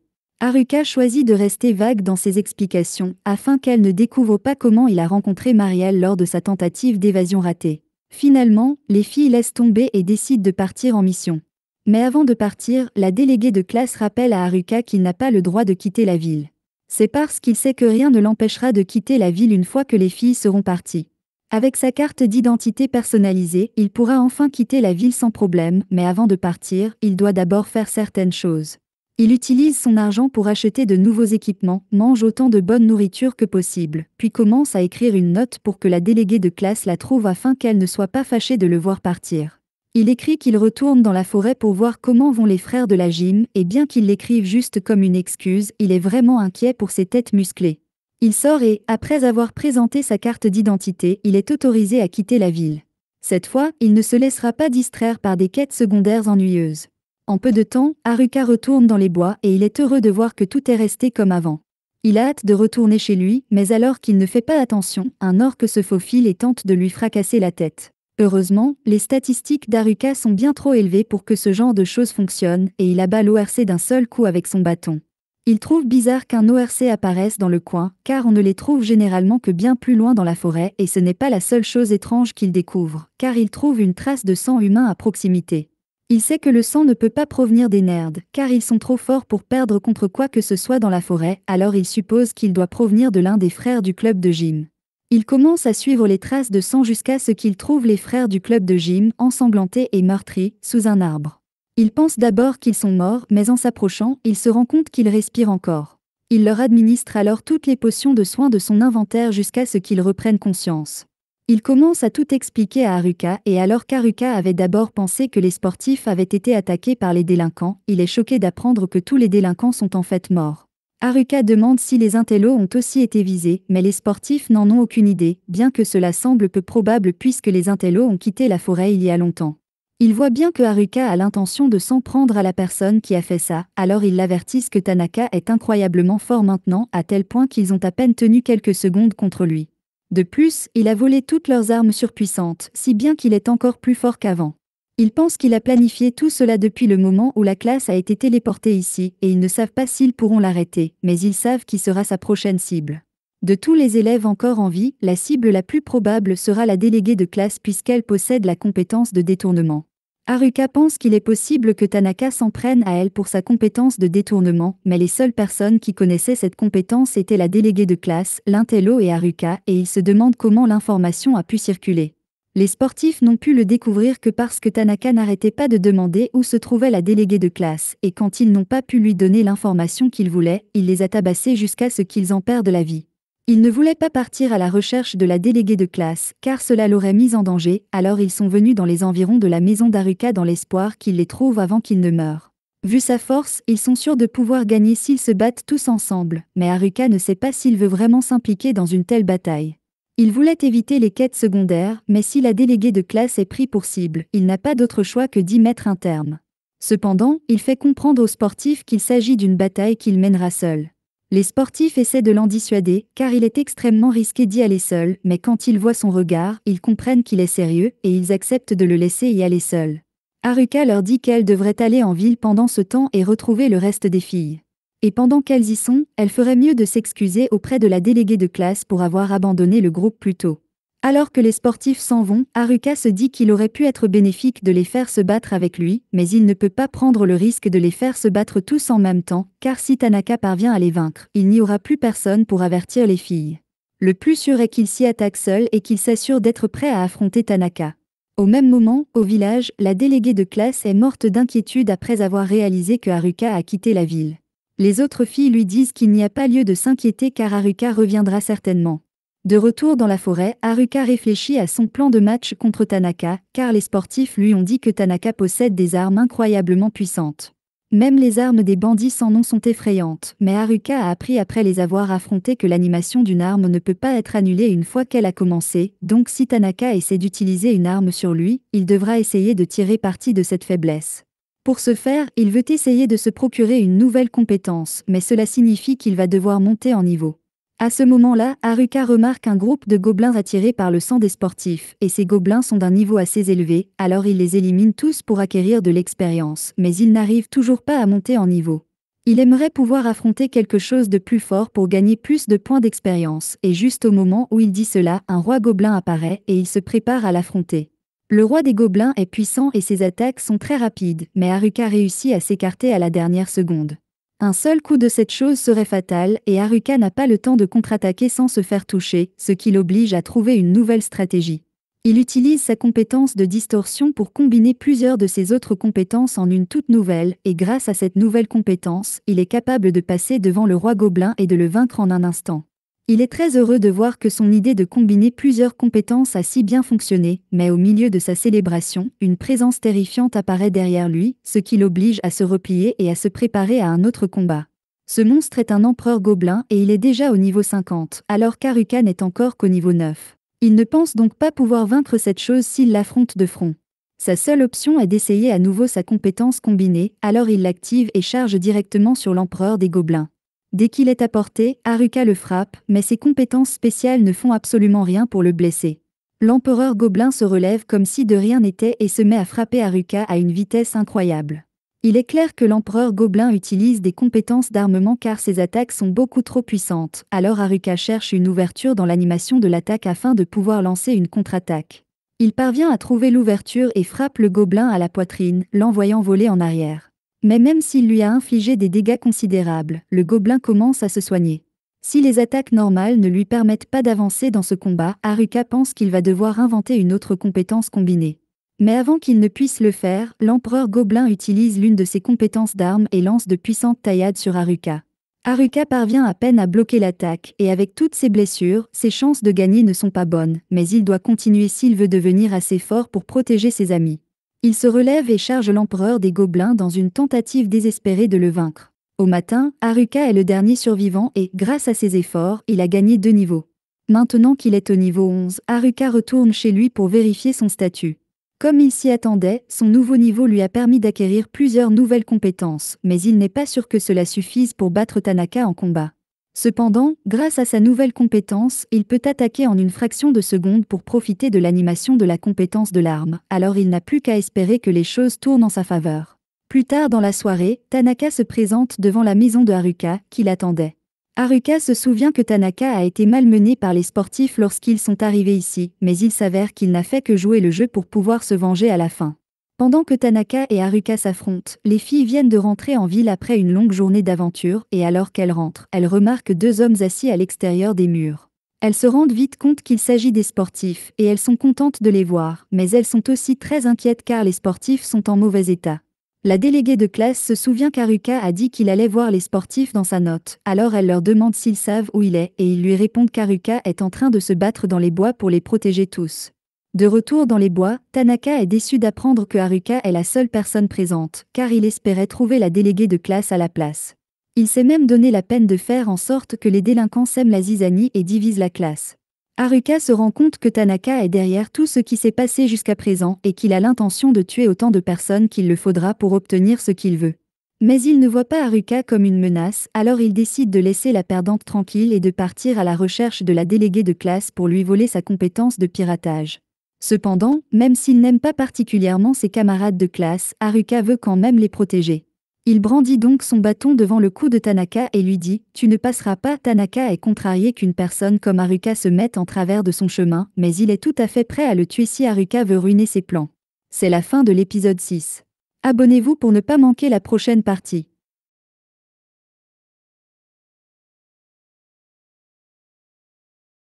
Haruka choisit de rester vague dans ses explications, afin qu'elle ne découvre pas comment il a rencontré Marielle lors de sa tentative d'évasion ratée. Finalement, les filles laissent tomber et décident de partir en mission. Mais avant de partir, la déléguée de classe rappelle à Haruka qu'il n'a pas le droit de quitter la ville. C'est parce qu'il sait que rien ne l'empêchera de quitter la ville une fois que les filles seront parties. Avec sa carte d'identité personnalisée, il pourra enfin quitter la ville sans problème, mais avant de partir, il doit d'abord faire certaines choses. Il utilise son argent pour acheter de nouveaux équipements, mange autant de bonne nourriture que possible, puis commence à écrire une note pour que la déléguée de classe la trouve afin qu'elle ne soit pas fâchée de le voir partir. Il écrit qu'il retourne dans la forêt pour voir comment vont les frères de la gym, et bien qu'il l'écrive juste comme une excuse, il est vraiment inquiet pour ses têtes musclées. Il sort et, après avoir présenté sa carte d'identité, il est autorisé à quitter la ville. Cette fois, il ne se laissera pas distraire par des quêtes secondaires ennuyeuses. En peu de temps, Haruka retourne dans les bois et il est heureux de voir que tout est resté comme avant. Il a hâte de retourner chez lui, mais alors qu'il ne fait pas attention, un orque se faufile et tente de lui fracasser la tête. Heureusement, les statistiques d'Haruka sont bien trop élevées pour que ce genre de choses fonctionne et il abat l'ORC d'un seul coup avec son bâton. Il trouve bizarre qu'un ORC apparaisse dans le coin, car on ne les trouve généralement que bien plus loin dans la forêt et ce n'est pas la seule chose étrange qu'il découvre, car il trouve une trace de sang humain à proximité. Il sait que le sang ne peut pas provenir des nerds, car ils sont trop forts pour perdre contre quoi que ce soit dans la forêt, alors il suppose qu'il doit provenir de l'un des frères du club de gym. Il commence à suivre les traces de sang jusqu'à ce qu'il trouve les frères du club de gym, ensanglantés et meurtris, sous un arbre. Il pense d'abord qu'ils sont morts, mais en s'approchant, il se rend compte qu'ils respirent encore. Il leur administre alors toutes les potions de soins de son inventaire jusqu'à ce qu'ils reprennent conscience. Il commence à tout expliquer à Haruka et alors qu'Haruka avait d'abord pensé que les sportifs avaient été attaqués par les délinquants, il est choqué d'apprendre que tous les délinquants sont en fait morts. Haruka demande si les intellos ont aussi été visés, mais les sportifs n'en ont aucune idée, bien que cela semble peu probable puisque les intellos ont quitté la forêt il y a longtemps. Il voit bien que Haruka a l'intention de s'en prendre à la personne qui a fait ça, alors ils l'avertissent que Tanaka est incroyablement fort maintenant à tel point qu'ils ont à peine tenu quelques secondes contre lui. De plus, il a volé toutes leurs armes surpuissantes, si bien qu'il est encore plus fort qu'avant. Ils pensent qu'il a planifié tout cela depuis le moment où la classe a été téléportée ici, et ils ne savent pas s'ils pourront l'arrêter, mais ils savent qui sera sa prochaine cible. De tous les élèves encore en vie, la cible la plus probable sera la déléguée de classe puisqu'elle possède la compétence de détournement. Haruka pense qu'il est possible que Tanaka s'en prenne à elle pour sa compétence de détournement, mais les seules personnes qui connaissaient cette compétence étaient la déléguée de classe, l'intello et Haruka, et il se demande comment l'information a pu circuler. Les sportifs n'ont pu le découvrir que parce que Tanaka n'arrêtait pas de demander où se trouvait la déléguée de classe, et quand ils n'ont pas pu lui donner l'information qu'il voulait, il les a tabassés jusqu'à ce qu'ils en perdent la vie. Ils ne voulaient pas partir à la recherche de la déléguée de classe, car cela l'aurait mise en danger, alors ils sont venus dans les environs de la maison d'Haruka dans l'espoir qu'il les trouve avant qu'ils ne meurent. Vu sa force, ils sont sûrs de pouvoir gagner s'ils se battent tous ensemble, mais Haruka ne sait pas s'il veut vraiment s'impliquer dans une telle bataille. Il voulait éviter les quêtes secondaires, mais si la déléguée de classe est prise pour cible, il n'a pas d'autre choix que d'y mettre un terme. Cependant, il fait comprendre aux sportifs qu'il s'agit d'une bataille qu'il mènera seul. Les sportifs essaient de l'en dissuader, car il est extrêmement risqué d'y aller seul, mais quand ils voient son regard, ils comprennent qu'il est sérieux, et ils acceptent de le laisser y aller seul. Haruka leur dit qu'elle devrait aller en ville pendant ce temps et retrouver le reste des filles. Et pendant qu'elles y sont, elle ferait mieux de s'excuser auprès de la déléguée de classe pour avoir abandonné le groupe plus tôt. Alors que les sportifs s'en vont, Haruka se dit qu'il aurait pu être bénéfique de les faire se battre avec lui, mais il ne peut pas prendre le risque de les faire se battre tous en même temps, car si Tanaka parvient à les vaincre, il n'y aura plus personne pour avertir les filles. Le plus sûr est qu'il s'y attaque seul et qu'il s'assure d'être prêt à affronter Tanaka. Au même moment, au village, la déléguée de classe est morte d'inquiétude après avoir réalisé que Haruka a quitté la ville. Les autres filles lui disent qu'il n'y a pas lieu de s'inquiéter car Haruka reviendra certainement. De retour dans la forêt, Haruka réfléchit à son plan de match contre Tanaka, car les sportifs lui ont dit que Tanaka possède des armes incroyablement puissantes. Même les armes des bandits sans nom sont effrayantes, mais Haruka a appris après les avoir affrontés que l'animation d'une arme ne peut pas être annulée une fois qu'elle a commencé, donc si Tanaka essaie d'utiliser une arme sur lui, il devra essayer de tirer parti de cette faiblesse. Pour ce faire, il veut essayer de se procurer une nouvelle compétence, mais cela signifie qu'il va devoir monter en niveau. À ce moment-là, Haruka remarque un groupe de gobelins attirés par le sang des sportifs, et ces gobelins sont d'un niveau assez élevé, alors il les élimine tous pour acquérir de l'expérience, mais il n'arrive toujours pas à monter en niveau. Il aimerait pouvoir affronter quelque chose de plus fort pour gagner plus de points d'expérience, et juste au moment où il dit cela, un roi gobelin apparaît et il se prépare à l'affronter. Le roi des gobelins est puissant et ses attaques sont très rapides, mais Haruka réussit à s'écarter à la dernière seconde. Un seul coup de cette chose serait fatal, et Haruka n'a pas le temps de contre-attaquer sans se faire toucher, ce qui l'oblige à trouver une nouvelle stratégie. Il utilise sa compétence de distorsion pour combiner plusieurs de ses autres compétences en une toute nouvelle, et grâce à cette nouvelle compétence, il est capable de passer devant le roi gobelin et de le vaincre en un instant. Il est très heureux de voir que son idée de combiner plusieurs compétences a si bien fonctionné, mais au milieu de sa célébration, une présence terrifiante apparaît derrière lui, ce qui l'oblige à se replier et à se préparer à un autre combat. Ce monstre est un empereur gobelin et il est déjà au niveau 50, alors qu'Haruka n'est encore qu'au niveau 9. Il ne pense donc pas pouvoir vaincre cette chose s'il l'affronte de front. Sa seule option est d'essayer à nouveau sa compétence combinée, alors il l'active et charge directement sur l'empereur des gobelins. Dès qu'il est à portée, Haruka le frappe, mais ses compétences spéciales ne font absolument rien pour le blesser. L'empereur gobelin se relève comme si de rien n'était et se met à frapper Haruka à une vitesse incroyable. Il est clair que l'empereur gobelin utilise des compétences d'armement car ses attaques sont beaucoup trop puissantes, alors Haruka cherche une ouverture dans l'animation de l'attaque afin de pouvoir lancer une contre-attaque. Il parvient à trouver l'ouverture et frappe le gobelin à la poitrine, l'envoyant voler en arrière. Mais même s'il lui a infligé des dégâts considérables, le gobelin commence à se soigner. Si les attaques normales ne lui permettent pas d'avancer dans ce combat, Haruka pense qu'il va devoir inventer une autre compétence combinée. Mais avant qu'il ne puisse le faire, l'empereur gobelin utilise l'une de ses compétences d'armes et lance de puissantes taillades sur Haruka. Haruka parvient à peine à bloquer l'attaque, et avec toutes ses blessures, ses chances de gagner ne sont pas bonnes, mais il doit continuer s'il veut devenir assez fort pour protéger ses amis. Il se relève et charge l'empereur des gobelins dans une tentative désespérée de le vaincre. Au matin, Haruka est le dernier survivant et, grâce à ses efforts, il a gagné 2 niveaux. Maintenant qu'il est au niveau 11, Haruka retourne chez lui pour vérifier son statut. Comme il s'y attendait, son nouveau niveau lui a permis d'acquérir plusieurs nouvelles compétences, mais il n'est pas sûr que cela suffise pour battre Tanaka en combat. Cependant, grâce à sa nouvelle compétence, il peut attaquer en une fraction de seconde pour profiter de l'animation de la compétence de l'arme, alors il n'a plus qu'à espérer que les choses tournent en sa faveur. Plus tard dans la soirée, Tanaka se présente devant la maison de Haruka, qui l'attendait. Haruka se souvient que Tanaka a été malmené par les sportifs lorsqu'ils sont arrivés ici, mais il s'avère qu'il n'a fait que jouer le jeu pour pouvoir se venger à la fin. Pendant que Tanaka et Haruka s'affrontent, les filles viennent de rentrer en ville après une longue journée d'aventure et alors qu'elles rentrent, elles remarquent 2 hommes assis à l'extérieur des murs. Elles se rendent vite compte qu'il s'agit des sportifs et elles sont contentes de les voir, mais elles sont aussi très inquiètes car les sportifs sont en mauvais état. La déléguée de classe se souvient qu'Haruka a dit qu'il allait voir les sportifs dans sa note, alors elle leur demande s'ils savent où il est et ils lui répondent qu'Haruka est en train de se battre dans les bois pour les protéger tous. De retour dans les bois, Tanaka est déçu d'apprendre que Haruka est la seule personne présente, car il espérait trouver la déléguée de classe à la place. Il s'est même donné la peine de faire en sorte que les délinquants sèment la zizanie et divisent la classe. Haruka se rend compte que Tanaka est derrière tout ce qui s'est passé jusqu'à présent et qu'il a l'intention de tuer autant de personnes qu'il le faudra pour obtenir ce qu'il veut. Mais il ne voit pas Haruka comme une menace, alors il décide de laisser la perdante tranquille et de partir à la recherche de la déléguée de classe pour lui voler sa compétence de piratage. Cependant, même s'il n'aime pas particulièrement ses camarades de classe, Haruka veut quand même les protéger. Il brandit donc son bâton devant le cou de Tanaka et lui dit « Tu ne passeras pas ». Tanaka est contrarié qu'une personne comme Haruka se mette en travers de son chemin, mais il est tout à fait prêt à le tuer si Haruka veut ruiner ses plans. C'est la fin de l'épisode 6. Abonnez-vous pour ne pas manquer la prochaine partie.